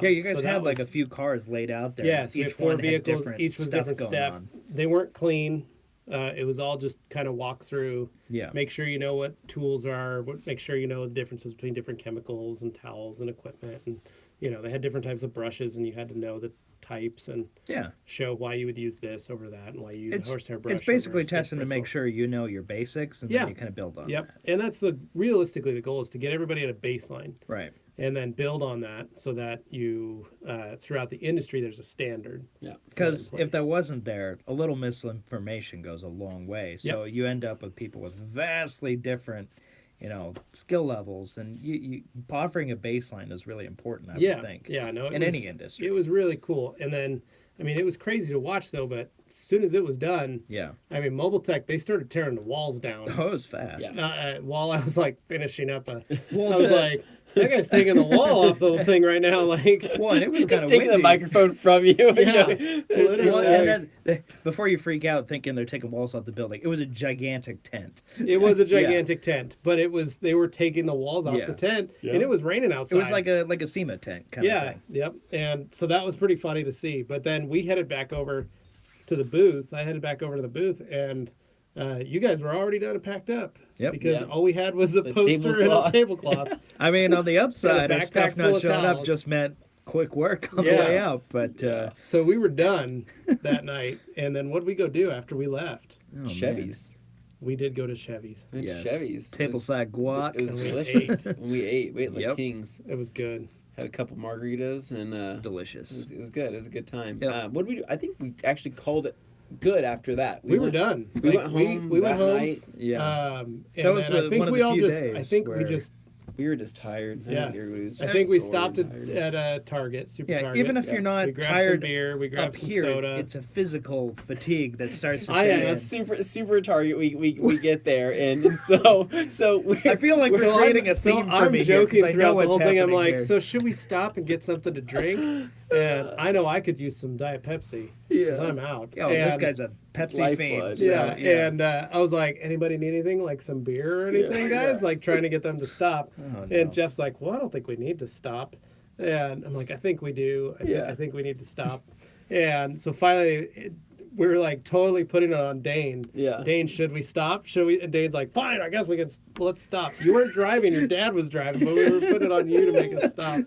You guys had like a few cars laid out there. Yeah, so we had 4 vehicles. Each was different stuff. They weren't clean. It was all just kind of walk through. Yeah. Make sure you know what tools are. Make sure you know the differences between different chemicals and towels and equipment. And they had different types of brushes, and you had to know the types and show why you would use this over that and why you use a horsehair brush. It's basically testing to make sure you know your basics, and then you kind of build on that. And that's realistically the goal, is to get everybody at a baseline. Right. And then build on that so that you, throughout the industry, there's a standard. Yeah. Because if that wasn't there, a little misinformation goes a long way. So you end up with people with vastly different, skill levels, and you offering a baseline is really important, I would think. Yeah, no, in any industry. It was really cool. And then, it was crazy to watch, though, but as soon as it was done, Mobile Tech, they started tearing the walls down. Oh, it was fast. While I was, finishing up I was like, that guy's taking the wall off the thing right now. And it was kind of taking the microphone from you. Literally. And then, before you freak out thinking they're taking walls off the building, it was a gigantic tent. It was a gigantic tent, but they were taking the walls off the tent, and it was raining outside. It was like a SEMA tent kind of thing. Yep. And so that was pretty funny to see. But then we headed back over to the booth. I headed back over to the booth, and you guys were already done and packed up. Yep. Because all we had was a poster and a tablecloth. On the upside, our stuff not showing up just meant quick work on the way out. But so we were done that night, and then what did we go do after we left? Chevy's. Man. We did go to Chevy's. Chevy's. Tableside guac. It was delicious. We ate like kings. It was good. Had a couple margaritas and delicious. It was good. It was a good time. Yep. What did we do? I think we actually called it good after that. We were done. We went home. We went home. Night. Yeah. And that was one of the few days. I think we were just tired. Yeah. I think we stopped at a Target, Target. Even if you're not we grabbed tired some beer, we grabbed some soda. It's a physical fatigue that starts to set in. Super Target. We get there, and so I feel like we're creating a theme for me. I'm joking throughout the whole thing. I'm like, here. so should we stop and get something to drink? And I know I could use some Diet Pepsi because I'm out. This guy's a Pepsi fiend. And I was like, anybody need anything, like some beer or anything, guys? Like trying to get them to stop. Oh, and Jeff's like, well, I don't think we need to stop. And I'm like, I think we do. I think we need to stop. And so finally, we were like totally putting it on Dane. Yeah. Dane, should we stop? Should we? And Dane's like, fine, I guess we can. Let's stop. You weren't driving. Your dad was driving, but we were putting it on you to make us stop.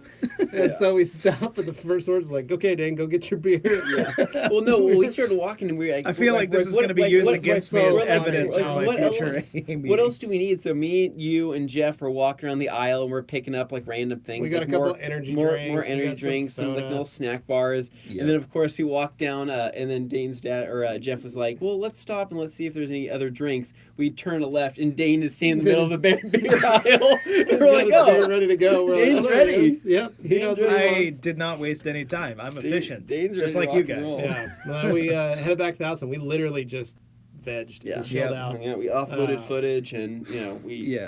And so we stopped. And the first word was like, okay, Dane, go get your beer. Yeah. Well, we started walking and we were like, I feel like this is going to be used against me as evidence for my future meetings. What else do we need? So me, you, and Jeff were walking around the aisle and we're picking up like random things. We got like a couple of energy drinks. More energy drinks, some like little snack bars. Yeah. And then of course we walked down and then Dane's dad or Jeff was like, well, let's stop and let's see if there's any other drinks. We turn to left and Dane is standing in the middle of the beer aisle. We're like, beer ready to go. Dane's ready. Yep. He knows what he wants. I did not waste any time. I'm efficient. Dane's just ready like to you guys. Yeah. Well, we headed back to the house and we literally just vegged. Yeah. We chilled out. Yeah, we offloaded footage and we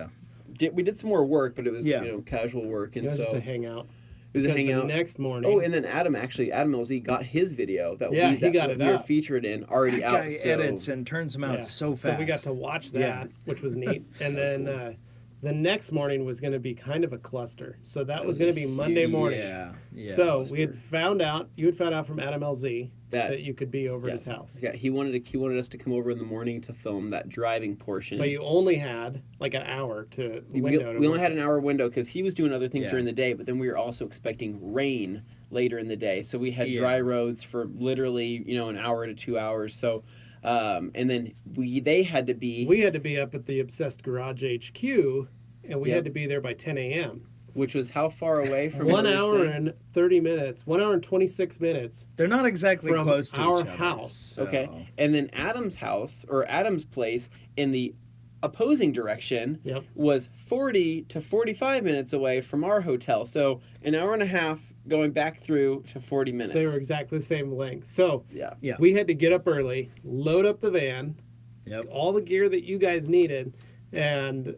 did some more work, but it was casual work, and it was just a hangout. It was a hangout. The next morning. Oh, and then Adam LZ got his video that we were featured in already out. That guy edits and turns them out so fast. So we got to watch that, which was neat. And then The next morning was going to be kind of a cluster. So that was going to be Monday morning. Yeah. So we had found out, you had found out from Adam LZ that you could be over at yeah, his house. Yeah, he wanted us to come over in the morning to film that driving portion. But you only had like an hour to we only had an hour window because he was doing other things during the day, but then we were also expecting rain later in the day. So we had dry roads for literally, an hour to 2 hours. So and then we had to be up at the Obsessed Garage HQ, and we had to be there by 10 a.m. Which was how far away from 1 hour and 30 minutes, 1 hour and 26 minutes. They're not exactly from close to our each other, house. so. Okay. And then Adam's house, or Adam's place, in the opposing direction was 40 to 45 minutes away from our hotel. So an hour and a half going back through to 40 minutes. So they were exactly the same length. So yeah. we had to get up early, load up the van, all the gear that you guys needed, and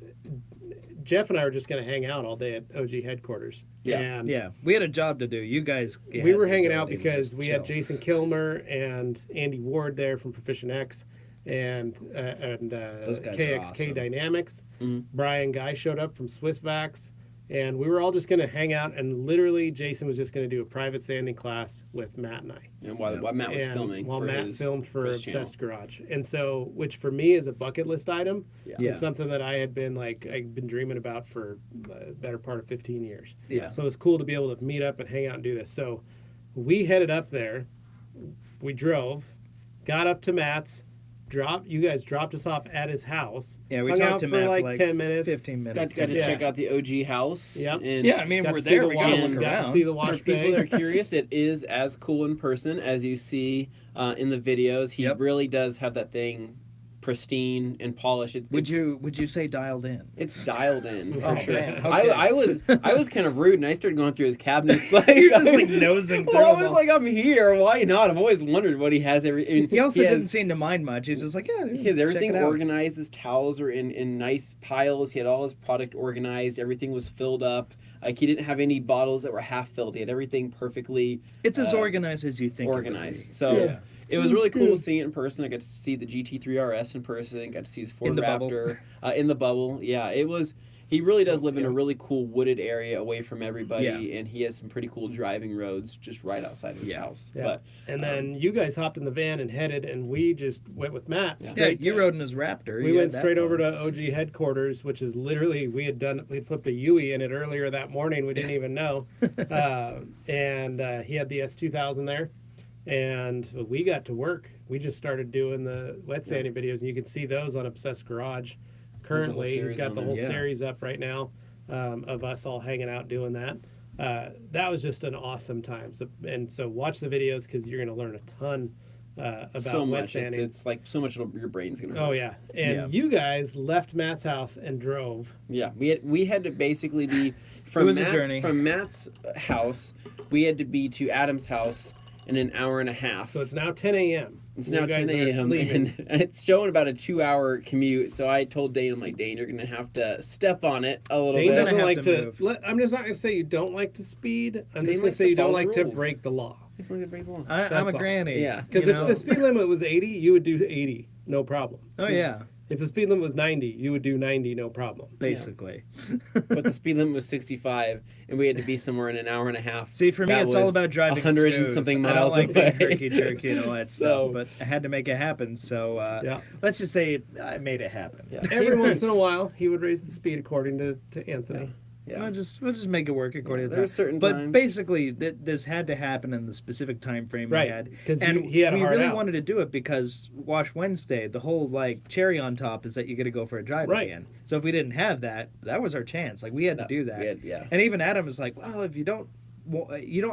Jeff and I were just going to hang out all day at OG headquarters. Yeah. And we had a job to do. You guys... we were hanging out because we had Jason Kilmer and Andy Ward there from Proficient X and KXK awesome. Dynamics. Brian Guy showed up from SwissVax. And we were all just going to hang out, and literally Jason was just going to do a private sanding class with Matt and I. And while Matt was filming. While Matt filmed for Obsessed channel. Garage. And so, which for me is a bucket list item. Yeah. It's something that I've been dreaming about for the better part of 15 years. Yeah. So it was cool to be able to meet up and hang out and do this. So we headed up there. We drove, got up to Matt's. You guys dropped us off at his house. Yeah, we hung talked out to for Matt like for 10 minutes. 15 minutes. Got to check out the OG house. Yep. And Yeah, I mean, got we're to see there. the We wash, got to look got around. to see the For wash people bay. that are curious, it is as cool in person as you see in the videos. He really does have that thing pristine and polished. Would you say dialed in? It's dialed in for sure. Man, okay. I was kind of rude, and I started going through his cabinets. Like You're just like nosing through well, I them was all. like, I'm here. Why not? I've always wondered what he has. He also didn't seem to mind much. He's just like, he has everything check it out. organized. His towels are in nice piles. He had all his product organized. Everything was filled up. Like he didn't have any bottles that were half filled. He had everything perfectly. It's as organized as you think. Organized. So. It was really cool seeing it in person. I got to see the GT3 RS in person. Got to see his Ford Raptor in the bubble. Yeah, it was. He really does live in a really cool wooded area away from everybody, and he has some pretty cool driving roads just right outside of his house. Yeah. But and then you guys hopped in the van and headed, and we just went with Matt. Yeah, you rode in his Raptor. We went straight over to OG headquarters, which is literally we had flipped a Yui in it earlier that morning. We didn't even know, and he had the S2000 there. And we got to work. We just started doing the wet sanding videos, and you can see those on Obsessed Garage. Currently, he's got the whole series up right now of us all hanging out doing that. That was just an awesome time. So watch the videos because you're going to learn a ton about so wet much. sanding. It's like so much your brain's going to hurt. Oh yeah, and you guys left Matt's house and drove. Yeah, we had to basically be from Matt's house. We had to be to Adam's house in an hour and a half. So it's now 10 a.m. It's now 10 a.m. and it's showing about a 2-hour commute. So I told Dane, I'm like, Dane, you're going to have to step on it a little Dane bit. doesn't like to. I'm just not going to say you don't like to speed. I'm just going to say you don't like to break the law. He's not going to break the law. I'm a granny. Yeah. Because if the speed limit was 80, you would do 80, no problem. Oh, yeah. If the speed limit was 90, you would do 90, no problem. Basically. But the speed limit was 65, and we had to be somewhere in an hour and a half. See, for me, it's all about driving 100 smooth. and something I miles don't like away. the herky jerky and all that stuff, but I had to make it happen. So let's just say I made it happen. Yeah. Every once in a while, he would raise the speed according to Anthony. Yeah. We'll just make it work according to the time. There's certain but times. basically, this had to happen in the specific time frame we had. Because and he had a we hard really out. wanted to do it because Wash Wednesday, the whole like cherry on top is that you get to go for a drive again. So if we didn't have that, that was our chance. Like we had to do that. And even Adam was like, well, if you don't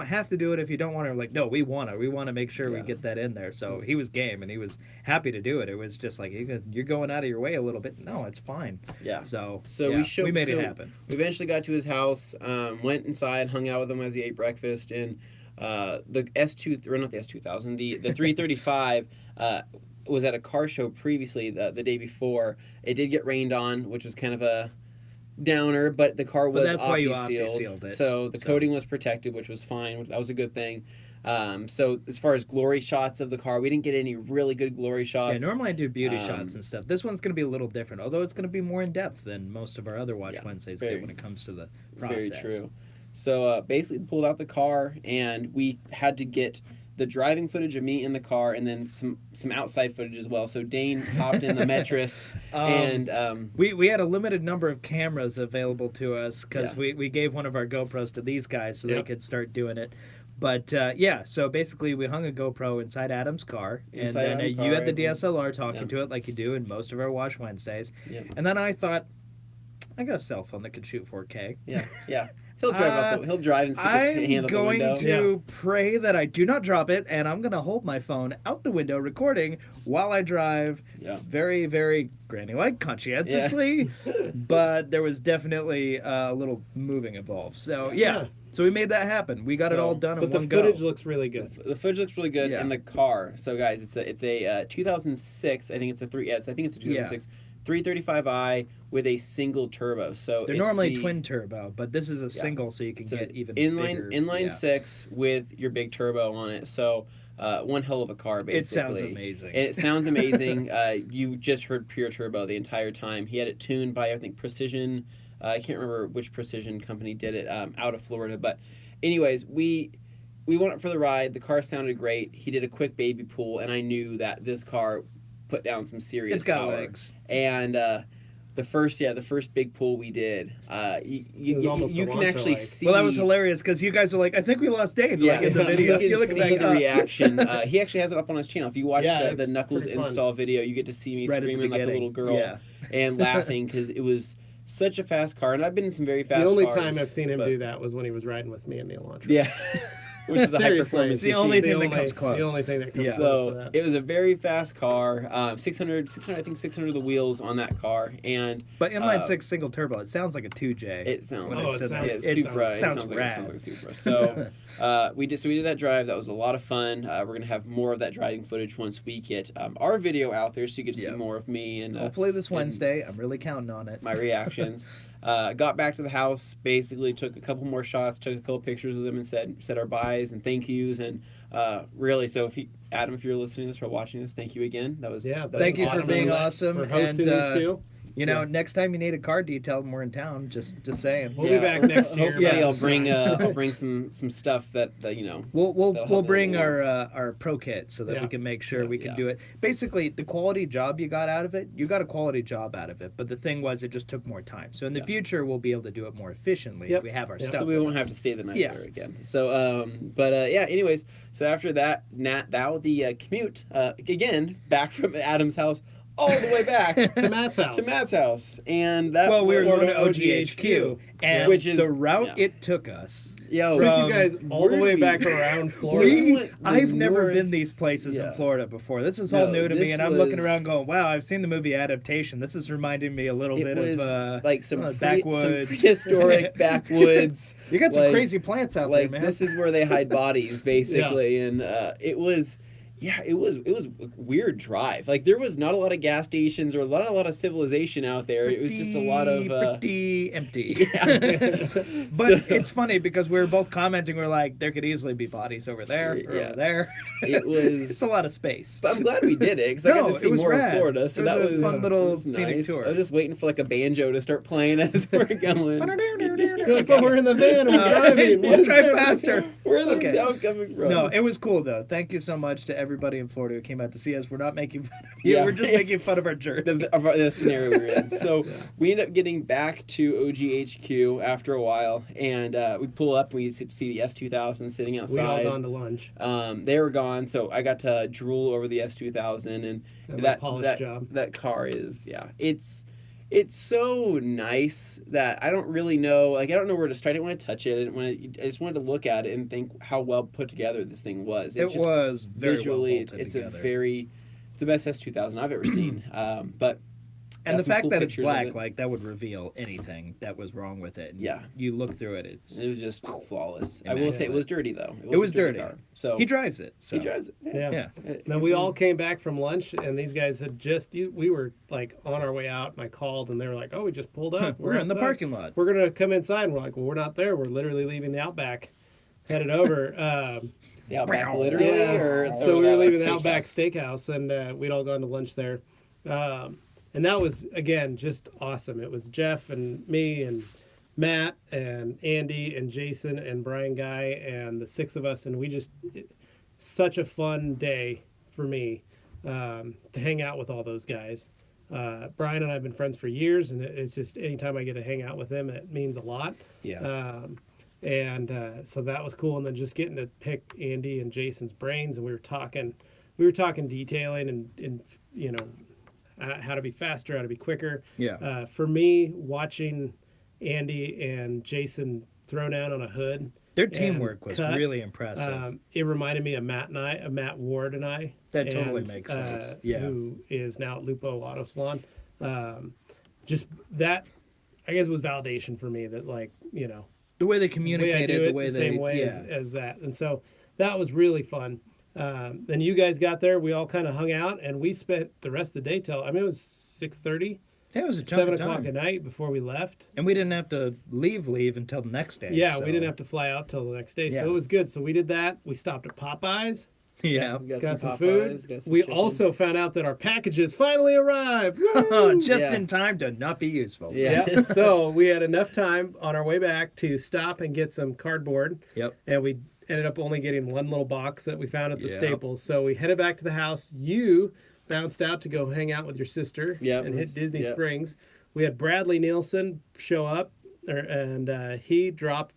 have to do it if you don't want to. Like, no, we want to. We want to make sure we get that in there. So he was game and he was happy to do it. It was just like, you're going out of your way a little bit. No, it's fine. Yeah. So we made it happen. We eventually got to his house, went inside, hung out with him as he ate breakfast, and the S2, or not the S2000, the 335 was at a car show previously the day before. It did get rained on, which was kind of a downer, but the car was that's why you OptiSealed, OptiSealed it. so the coating was protected, which was fine. That was a good thing. So as far as glory shots of the car, we didn't get any really good glory shots. Yeah, normally I do beauty shots and stuff. This one's going to be a little different, although it's going to be more in depth than most of our other Watch Wednesdays get when it comes to the process. Very true. So basically, pulled out the car, and we had to get the driving footage of me in the car, and then some outside footage as well. So Dane hopped in the Metris, and we had a limited number of cameras available to us because we gave one of our GoPros to these guys so they could start doing it. But so basically we hung a GoPro inside Adam's car, and then you had the DSLR talking to it like you do in most of our Watch Wednesdays. And then I thought, I got a cell phone that could shoot 4K. Yeah. He'll drive he'll drive and stick his hand out the window. I'm going to pray that I do not drop it, and I'm going to hold my phone out the window recording while I drive very, very granny-like, conscientiously. But there was definitely a little moving involved. So, So we made that happen. We got it all done in one go. But the footage looks really good. The footage looks really good in the car. So, guys, it's a 2006. I think it's a 2006. 335i with a single turbo. So they're normally twin turbo, but this is a single, so you can get even bigger. Inline 6 with your big turbo on it. So one hell of a car, basically. It sounds amazing. It sounds amazing. You just heard pure turbo the entire time. He had it tuned by, I think, Precision. I can't remember which Precision company did it out of Florida. But anyways, we went up for the ride. The car sounded great. He did a quick baby pull, and I knew that this car put down some serious power. Legs. And the first big pull we did, you can actually see. Well, that was hilarious because you guys are like, I think we lost Dane. Like in the video, you can see the reaction. He actually has it up on his channel. If you watch the Knuckles install video, you get to see me screaming like a little girl and laughing because it was such a fast car. And I've been in some very fast cars. The only time I've seen him do that was when he was riding with me in the Elantra. Yeah. Which is a high performance. It's the only thing that comes close. The only thing that comes close to that. It was a very fast car. 600 of the wheels on that car, but inline 6 single turbo. It sounds like a 2J. It sounds. It sounds rad. Like a Supra. So we did that drive. That was a lot of fun. We're gonna have more of that driving footage once we get our video out there, so you get to see more of me and hopefully this Wednesday. I'm really counting on it. My reactions. Got back to the house, basically took a couple more shots, took a couple pictures of them, and said our byes and thank yous, and really. So Adam, if you're listening to this or watching this, thank you again. That was thank you awesome. for being awesome for hosting these two. You know, next time you need a car detailed and we're in town, just saying. We'll be back next year. Hopefully, I'll bring some stuff that you know. We'll bring our pro kit so that we can make sure we can do it. Basically, the quality job you got out of it, you got a quality job out of it. But the thing was, it just took more time. So in the future, we'll be able to do it more efficiently if we have our stuff. So we won't have to stay the night there again. So, anyways, so after that, the commute again back from Adam's house. All the way back to Matt's house. And that we were going to OGHQ, and which is the route it took us. Took you guys all the way back around Florida. I've never been these places in Florida before. This is all new to me, and I'm looking around going, wow, I've seen the movie Adaptation. This is reminding me a little bit of like some backwoods. Some prehistoric backwoods. You got some crazy plants out there, man. This is where they hide bodies, basically. And it was a weird drive. Like, there was not a lot of gas stations or a lot of civilization out there. It was just a lot of pretty empty. But it's funny because we were both commenting. We're like, there could easily be bodies over there or over there. It was. It's a lot of space. But I'm glad we did it because I got to see more of Florida. So that was a fun little scenic nice. Tour. I was just waiting for like a banjo to start playing as we're going. But we're in the van. We're driving. We'll drive faster. Where's the sound coming from? No, it was cool though. Thank you so much to everybody in Florida who came out to see us. We're not making fun of you. We're just making fun of our journey. The scenario we were in. So we ended up getting back to OGHQ after a while, and we pull up. We see the S2000 sitting outside. We all gone to lunch. They were gone, so I got to drool over the S2000, and that car is it's so nice that I don't really know. Like, I don't know where to start. I didn't want to touch it. I just wanted to look at it and think how well put together this thing was. It was very visually. Well it's together. It's the best S2000 I've ever seen. And the fact that it's black, like, that would reveal anything that was wrong with it. And you look through it, it was just flawless. I will say it was dirty though. It was dirty. Car. So he drives it. So. He drives it. Yeah. Now we all came back from lunch, and these guys had we were like on our way out, and I called, and they were like, "Oh, we just pulled up. We're in the parking lot. We're gonna come inside." And we're like, "Well, we're not there. We're literally leaving the Outback, headed over." The Outback, literally? Yeah. Or So we were leaving the Steakhouse? Outback Steakhouse, and we'd all gone to lunch there. And that was, again, just awesome. It was Jeff and me and Matt and Andy and Jason and Brian Guy and the 6 of us. And such a fun day for me to hang out with all those guys. Brian and I have been friends for years, and it's just anytime I get to hang out with them, it means a lot. Yeah. So that was cool. And then just getting to pick Andy and Jason's brains, and we were talking detailing and how to be faster, how to be quicker. Yeah. For me, watching Andy and Jason throw down on a hood, Their teamwork and was cut, really impressive. it reminded me of Matt Ward and I. That totally makes sense. Yeah. Who is now at Lupo Auto Salon. Just that, I guess, was validation for me that, like, The way they the way I communicated, do it, the way the same they, way yeah. as that. And so that was really fun. Then you guys got there. We all kind of hung out, and we spent the rest of the day till, it was 6:30, Yeah, it was a chunk 7 of o'clock time. at night before we left. And we didn't have to leave until the next day. Yeah, so. we didn't have to fly out till the next day. Yeah. So it was good. So we did that. We stopped at Popeyes. Yeah. Got some Popeyes, food. got some We chicken. also found out that our packages finally arrived. Just Yeah. in time to not be useful. Yeah. Yeah. So we had enough time on our way back to stop and get some cardboard. Yep. And we ended up only getting one little box that we found at the Yep. Staples. So we headed back to the house. You bounced out to go hang out with your sister Yep, and it hit was- Disney yep. Springs. We had Bradley Nielsen show up, and he brought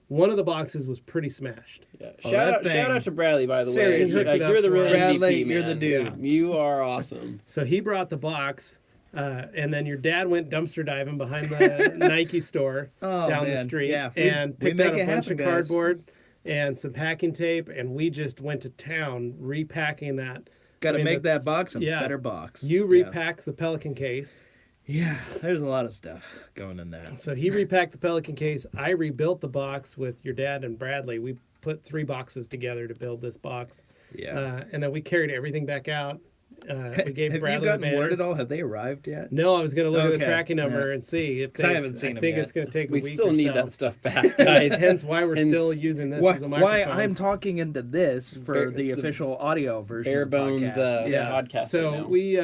one of the boxes was pretty smashed. Yeah. Oh, shout that out to Bradley, by the way. Seriously. Like, you're the real Bradley, MVP, man. you're the dude. You are awesome. So he brought the box, and then your dad went dumpster diving behind the Nike store Oh, down the man. street Yeah, and we picked make out a it bunch happen, of guys. cardboard and some packing tape, and we just went to town repacking that. Got to I mean, make that that's- box a yeah. better box. You Yeah. repacked the Pelican case. Yeah, there's a lot of stuff going in that. So he repacked the Pelican case. I rebuilt the box with your dad and Bradley. We put 3 boxes together to build this box. Yeah. And then we carried everything back out. We gave Have Bradley you the gotten banner. word at all? Have they arrived yet? No, I was going to look at the Okay, tracking number yeah. and see if 'Cause I they've- haven't seen I them think yet. it's going to take a We week still or need so. that stuff back, guys. Hence why we're And still using this Why, as a why microphone. I'm talking into this for Bare- the it's the official audio version Bare of the bones podcast. Yeah. podcast. So right now. we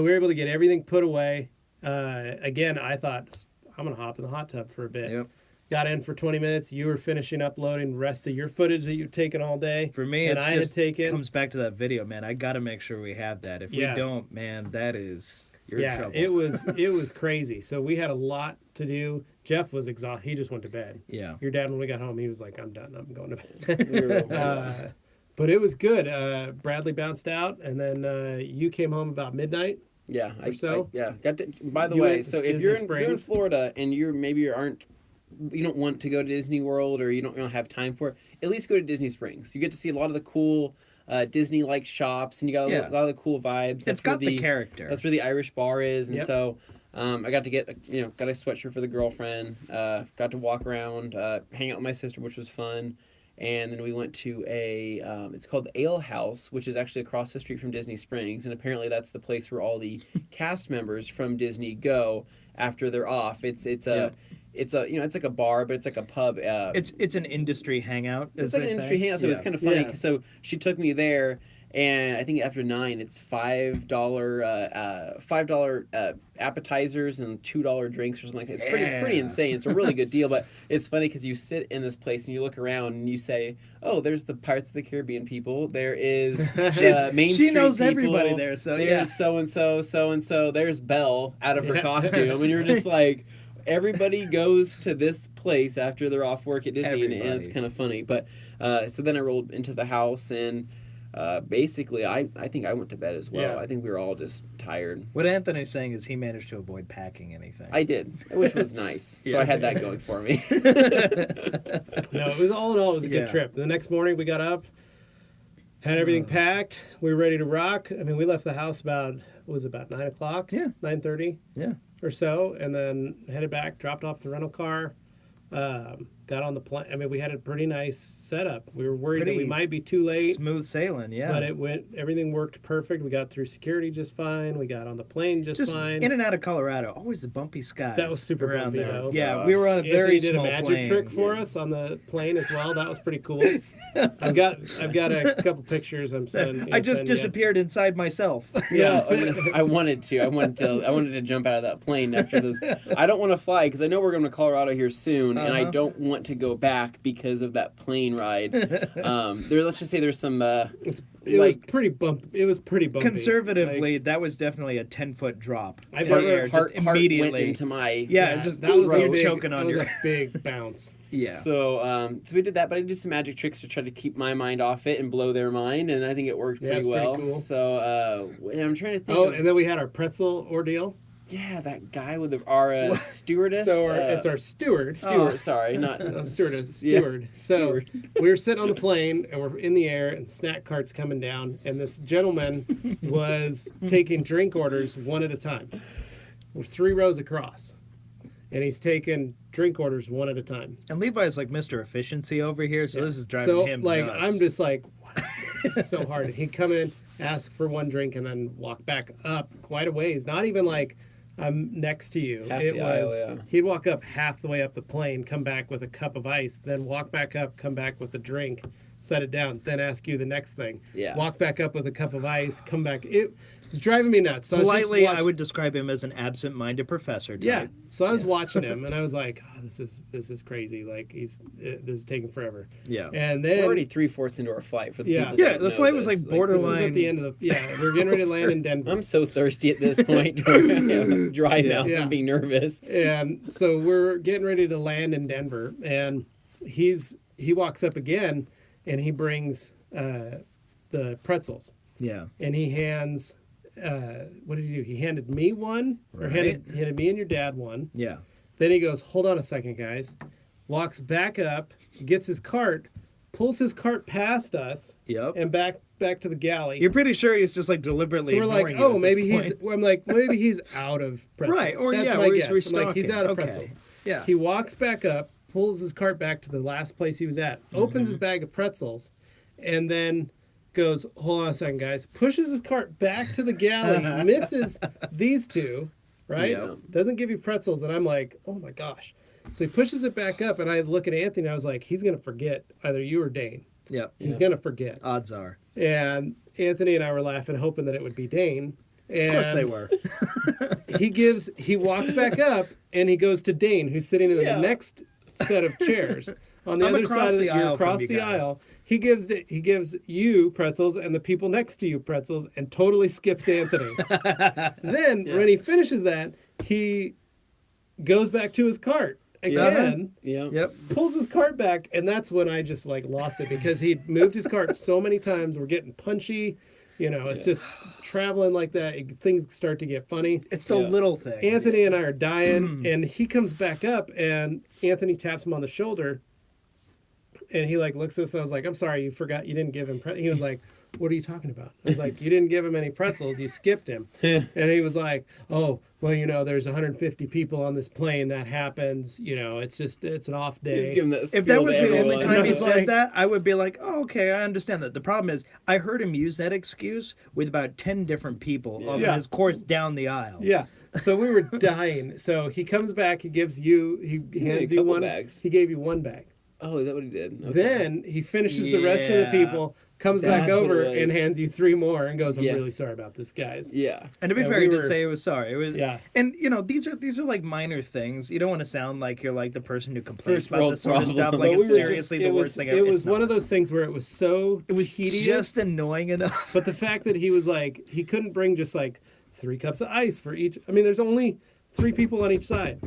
were able to get everything put away. Again, I thought I'm going to hop in the hot tub for a bit. Yep. Got in for 20 minutes. You were finishing uploading the rest of your footage that you've taken all day. For me, and it's I just had taken. comes back to that video, man. I got to make sure we have that. If Yeah. we don't, man, that is you're in trouble. it was crazy. So we had a lot to do. Jeff was exhausted. He just went to bed. Yeah. Your dad, when we got home, he was like, "I'm done. I'm going to bed." We were- But it was good. Bradley bounced out, and then you came home about midnight. Yeah, so? yeah. By the You way, went to so if Disney you're in Springs? Florida and you don't want to go to Disney World or you don't have time for it, at least go to Disney Springs. You get to see a lot of the cool Disney-like shops, and you got a lot of the cool vibes. It's got the character. That's where the Irish bar is, and Yep. so I got to got a sweatshirt for the girlfriend. Got to walk around, hang out with my sister, which was fun. And then we went to it's called the Ale House, which is actually across the street from Disney Springs. And apparently that's the place where all the cast members from Disney go after they're off. It's like a bar, but it's like a pub. It's an industry hangout. It's like an industry hangout, so it was kind of funny. Yeah. So she took me there, and I think after 9, it's $5 appetizers and $2 drinks or something like that. It's pretty Yeah. insane. It's a really good deal, but it's funny because you sit in this place and you look around and you say, "Oh, there's the Pirates of the Caribbean people. There is Main she Street knows people. everybody there, so there's yeah. so and so. There's Belle out of her Yeah. costume, and you're just like." Everybody goes to this place after they're off work at Disney, and it's Everybody. kind of funny. But so then I rolled into the house, and basically, I think I went to bed as well. Yeah. I think we were all just tired. What Anthony's saying is he managed to avoid packing anything. I did, which was nice. So Yeah. I had that going for me. No, it was all in all, it was a good Yeah. trip. The next morning we got up, had everything packed. We were ready to rock. I mean, we left the house about 9 o'clock? Yeah. 9:30 Yeah. or so, and then headed back, dropped off the rental car. got on the plane. I mean, we had a pretty nice setup. We were worried that Pretty we might be too late. Smooth sailing, yeah. But everything worked perfect. We got through security just fine. We got on the plane just fine. In and out of Colorado, always the bumpy skies. That was super around bumpy, there. though. Yeah, we were on a very Anthony did small a magic plane. trick for us on the plane as well. That was pretty cool. I've got a couple pictures. I just disappeared inside myself. Yeah, I wanted to jump out of that plane after those. I don't want to fly because I know we're going to Colorado here soon, and I don't want to go back because of that plane ride. Let's just say there's some. It was pretty bumpy. Conservatively, that was definitely a 10-foot drop. Heart immediately went into my that was like a choking on your a big bounce. Yeah. So we did that, but I did some magic tricks to try to keep my mind off it and blow their mind, and I think it worked pretty well. Pretty cool. So I'm trying to think. And then we had our pretzel ordeal. Yeah, that guy with our stewardess. So it's our steward. Sorry, not stewardess. Yeah, Steward. So we were sitting on the plane and we're in the air and snack carts coming down, and this gentleman was taking drink orders one at a time. We're 3 rows across, and he's taking drink orders one at a time. And Levi's like Mr. Efficiency over here, so this is driving him nuts. I'm just like, what is this? This is so hard. He'd come in, ask for one drink, and then walk back up quite a ways. Not even like I'm next to you. He'd walk up half the way up the plane, come back with a cup of ice, then walk back up, come back with a drink, set it down, then ask you the next thing. Yeah. Walk back up with a cup of ice, come back. It was driving me nuts. So Politely, I would describe him as an absent-minded professor type. Yeah. So I was watching him, and I was like, "Oh, this is crazy. Like this is taking forever." Yeah. And then we're already 3/4 into our flight for the people. Yeah, that the know flight was this. like borderline. this was at the end of the. Yeah, we're getting ready to land in Denver. I'm so thirsty at this point. Dry mouth and being nervous. And so we're getting ready to land in Denver, and he walks up again, and he brings the pretzels. Yeah. And he hands. What did he do? He handed me one, or handed me and your dad one. Yeah. Then he goes, "Hold on a second, guys." Walks back up, gets his cart, pulls his cart past us, and back to the galley. You're pretty sure he's just like deliberately. So we're like, oh, maybe he's. I'm like, maybe he's out of pretzels. Right, or that's yeah, my or he's guess. I'm like, he's restocking. out of Okay. pretzels. Yeah. He walks back up, pulls his cart back to the last place he was at, opens his bag of pretzels, and then goes, "Hold on a second, guys." Pushes his cart back to the galley, misses these two, right? Yeah. Doesn't give you pretzels, and I'm like, oh my gosh. So he pushes it back up, and I look at Anthony, and I was like, he's gonna forget either you or Dane. Yeah. He's gonna forget. Odds are. And Anthony and I were laughing, hoping that it would be Dane. And Of course they were. he walks back up, and he goes to Dane, who's sitting in the next set of chairs on the I'm other across side of the aisle across from you the guys. aisle. He gives you pretzels and the people next to you pretzels, and totally skips Anthony. Then when he finishes that, he goes back to his cart again. Yeah. Yep. Pulls his cart back, and that's when I just like lost it, because he'd moved his cart so many times. We're getting punchy. It's just traveling like that. Things start to get funny. It's the little thing. Anthony and I are dying, and he comes back up, and Anthony taps him on the shoulder, and he like looks at us, and I was like, "I'm sorry, you forgot, you didn't give him." He was like, "What are you talking about?" I was like, "You didn't give him any pretzels, you skipped him." And he was like, "Oh, well, there's 150 people on this plane. That happens. It's an off day." He's giving that If spiel that was to the only everyone. time he It's said like- that, I would be like, oh, okay, I understand that. The problem is, I heard him use that excuse with about 10 different people on his course down the aisle. Yeah. So we were dying. So he comes back, he hands you a you couple one bags. He gave you one bag. Oh, is that what he did? Okay. Then he finishes the rest of the Yeah. people, comes back That's what over it was. and hands you 3 more and goes, "I'm Yeah. really sorry about this, guys." Yeah. And to be Yeah, fair, we he did were- say it was sorry. It was, Yeah. And these are like minor things. You don't want to sound like you're like the person who complains First about world this sort of problem. stuff. But Like we it's were seriously the worst thing ever. It was It's one not. of those things where it was so It was tedious. just annoying enough. But the fact that he was like, he couldn't bring just like 3 cups of ice for each. I mean, there's only 3 people on each side.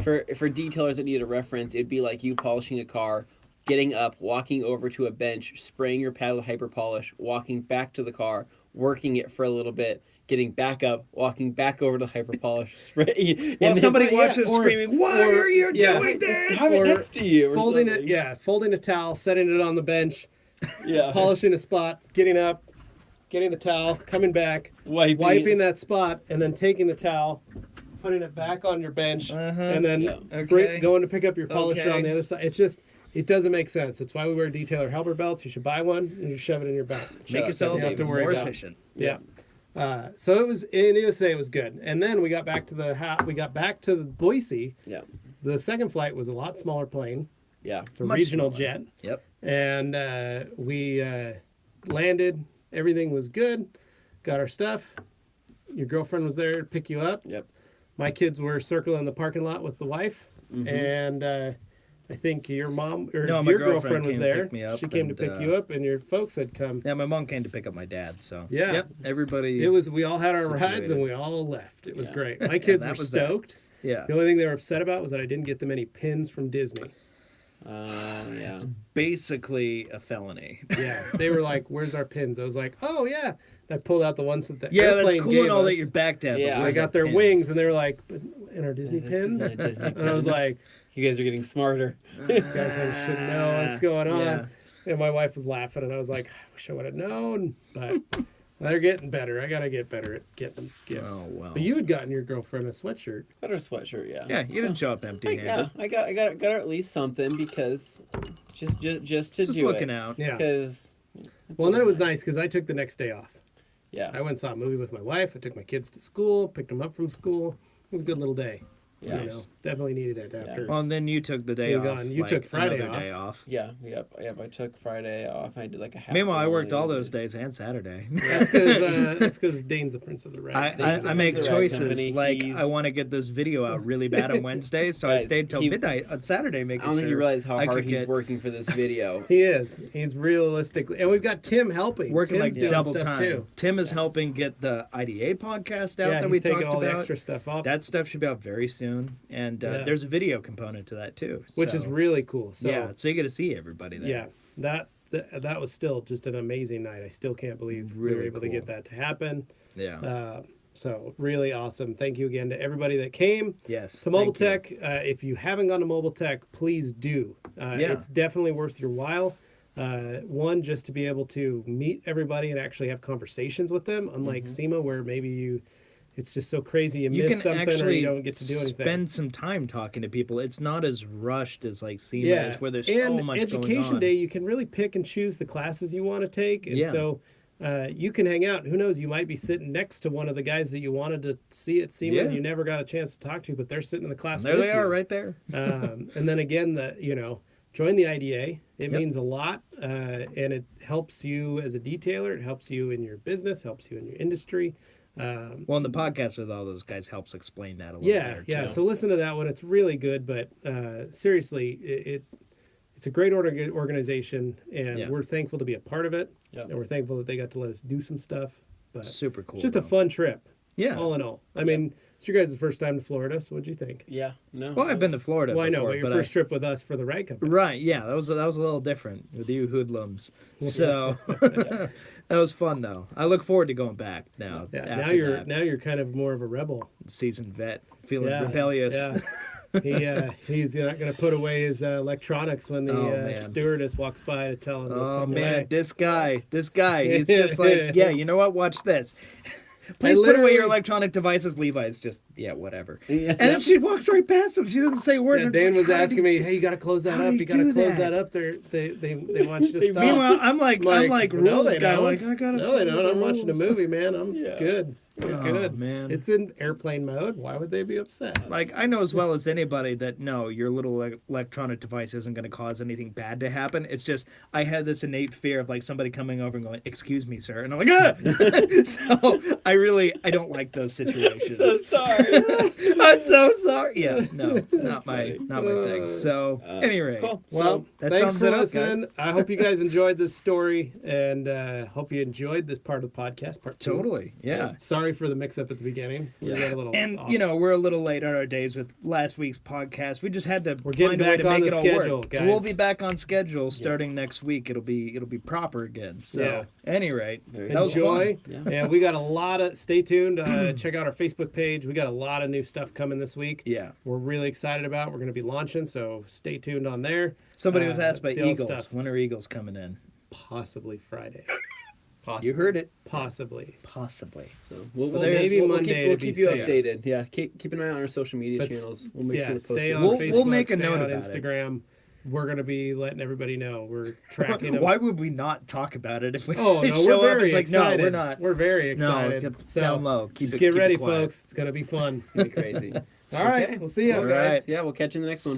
For detailers that need a reference, it'd be like you polishing a car, getting up, walking over to a bench, spraying your pad with hyper polish, walking back to the car, working it for a little bit, getting back up, walking back over to hyper polish, spray. While somebody watches or- screaming, "Why or- are you yeah. doing this?" have it or next to you, or folding something. folding a towel, setting it on the bench, Yeah. polishing a spot, getting up, getting the towel, coming back, Wiping wiping it. that spot, and then taking the towel, putting it back on your bench, Uh-huh. and then Yeah. Okay. going to pick up your polisher on Okay. the other side. It's just, it doesn't make sense. It's why we wear detailer helper belts. You should buy one and you shove it in your belt. Make yourself You don't have to worry more about it. efficient. Yeah. So it was. Needless to say, it was good. And then we got back to Boise. Yeah. The second flight was a lot smaller plane. Yeah. It's a Much regional smaller. jet, Yep. and we landed. Everything was good. Got our stuff. Your girlfriend was there to pick you up. Yep. My kids were circling the parking lot with the wife, and I think your mom or No, my your girlfriend girlfriend was came to there. pick me up She came to and, pick you up, and your folks had come. Yeah, my mom came to pick up my dad. So Yeah. Yep. Everybody. It was. We all had our rides, Situated. and we all left. It was Yeah. great. My kids that were was that. stoked. Yeah. The only thing they were upset about was that I didn't get them any pins from Disney. Yeah. Basically a felony. Yeah, they were like, "Where's our pins?" I was like, "Oh yeah." And I pulled out the ones that the Yeah, that's airplane cool gave and all us. that you're back at. Yeah. but I where's got our their pins? wings, and they were like, "But and our Disney This pins?" isn't a Disney And I was pin. like, You guys are getting smarter. "You guys should know what's going on." Yeah. And my wife was laughing, and I was like, "I wish I would have known." But they're getting better. I gotta get better at getting them gifts. Oh, wow. But you had gotten your girlfriend a sweatshirt. Got her sweatshirt, yeah. Yeah, you didn't show up Yeah, empty-handed. I got her at least something because just to Just do looking it. out. Yeah. Because Well, and that was nice because I took the next day off. yeah. I went and saw a movie with my wife. I took my kids to school, picked them up from school. It was a good little day. Yeah. You know, definitely needed it after. Well, and then you took the day You off. gone. You took Friday another off. day off. Yeah, yep. I took Friday off. I did like a half. Meanwhile, day I one worked of all the those days and Saturday. That's because Dane's the prince of the rag. I make He's the rag choices. company. Like, He's- I want to get this video out really bad on Wednesday, so I Guys, stayed till he- midnight on Saturday I making don't think you sure realize how I hard could he's get working for this video. He is. He's realistically, and we've got Tim helping. working Tim's like doing double stuff time. too. Tim is helping get the IDA podcast out Yeah, that he's we taking talked all the about. extra stuff off, That stuff should be out very soon, and Yeah. there's a video component to that too, which is so- really cool. So yeah. So you get to see everybody there. yeah, that was still just an amazing night. I still can't believe we were Really able to cool. get that to happen. Yeah. So really awesome. Thank you again to everybody that came. Yes. To Mobile thank you. Tech, if you haven't gone to Mobile Tech, please do. Yeah. It's definitely worth your while. One, just to be able to meet everybody and actually have conversations with them, unlike SEMA, where maybe it's just so crazy you, You miss can something or actually you don't get to do anything. spend some time talking to people. It's not as rushed as like SEMA Yeah, is, where there's and so much going education on. day, you can really pick and choose the classes you want to take, and Yeah. so you can hang out. Who knows? You might be sitting next to one of the guys that you wanted to see at SEMA, and Yeah. you never got a chance to talk to, but they're sitting in the class. There with they are, you. right there. And then again, join the IDA. It Yep. means a lot, and it helps you as a detailer. It helps you in your business, helps you in your industry. Well, and the podcast with all those guys helps explain that a little Yeah, better. yeah. too. So listen to that one. It's really good, but seriously, it's a great organization, and Yeah. we're thankful to be a part of it. Yeah. And we're thankful that they got to let us do some stuff. But super cool. it's just a though. fun trip. Yeah. All in all, I mean, it's your guys' first time to Florida. So what'd you think? Yeah, no. Well, I've been to it was- Florida. Well, I know, before, but your I- first trip with us for the rag company. Right, yeah, that was a little different with you hoodlums. So that was fun though. I look forward to going back now. Yeah. after Now you're kind of more of a rebel. seasoned vet, feeling Yeah. rebellious. Yeah. He's not going to put away his electronics when the Oh, man. stewardess walks by to tell him. to Oh come man, away. this guy, he's just like, yeah, you know what? Watch this. Please put away literally- your electronic devices. Levi's just, yeah, whatever. Yeah. And then she walks right past him. She doesn't say a word. Yeah, I'm just Dan like, was how asking did me, "Hey, you got to close that how up. do You you got to do close that?" that up. They want you to stop." Meanwhile, I'm like no, rules they guy. don't. Like I gotta. No, they follow don't. the I'm watching a rules. movie, man. I'm good. We're Oh, good. man. It's in airplane mode. Why would they be upset? Like, I know as well as anybody that no, your little electronic device isn't going to cause anything bad to happen. It's just I had this innate fear of like somebody coming over and going, "Excuse me, sir," and I'm like, "Ah!" So I don't like those situations. So sorry. I'm so sorry. Yeah, no, not funny. my thing. So, anyway, Cool. Well, that thanks sums for it up, listening. guys. I hope you guys enjoyed this story, and hope you enjoyed this part of the podcast. Part 2. Totally, yeah. Sorry for the mix-up at the beginning. We got a little And off. we're a little late on our days with last week's podcast. We just had to getting find a way back to on make the it all schedule, work. So we'll guys. be back on schedule starting next week. It'll be proper again. So Yeah. any rate, Very that was Enjoy. fun. Yeah. And we got a lot of. Stay tuned. Check out our Facebook page. We got a lot of new stuff coming this week. Yeah. We're really excited about. We're going to be launching, so stay tuned on there. Somebody was asked by see all the Eagles. stuff. When are Eagles coming in? Possibly Friday. Possibly. You heard it. Possibly. Possibly. So we'll maybe we'll Monday we'll to keep be you safe. updated. Yeah, keep an eye on our social media But channels. We'll make sure to post stay it. on We'll Facebook. make a stay note on about it. Instagram. We're gonna be letting everybody know. We're tracking them. Why would we not talk about it if we Oh no, show we're up? very It's like, excited. No, we're not. We're very No, excited. keep So down low. just get ready, quiet. folks. It's gonna be fun. It'll be crazy. All right, we'll see you Well, All guys. right. Yeah, we'll catch you in the next one.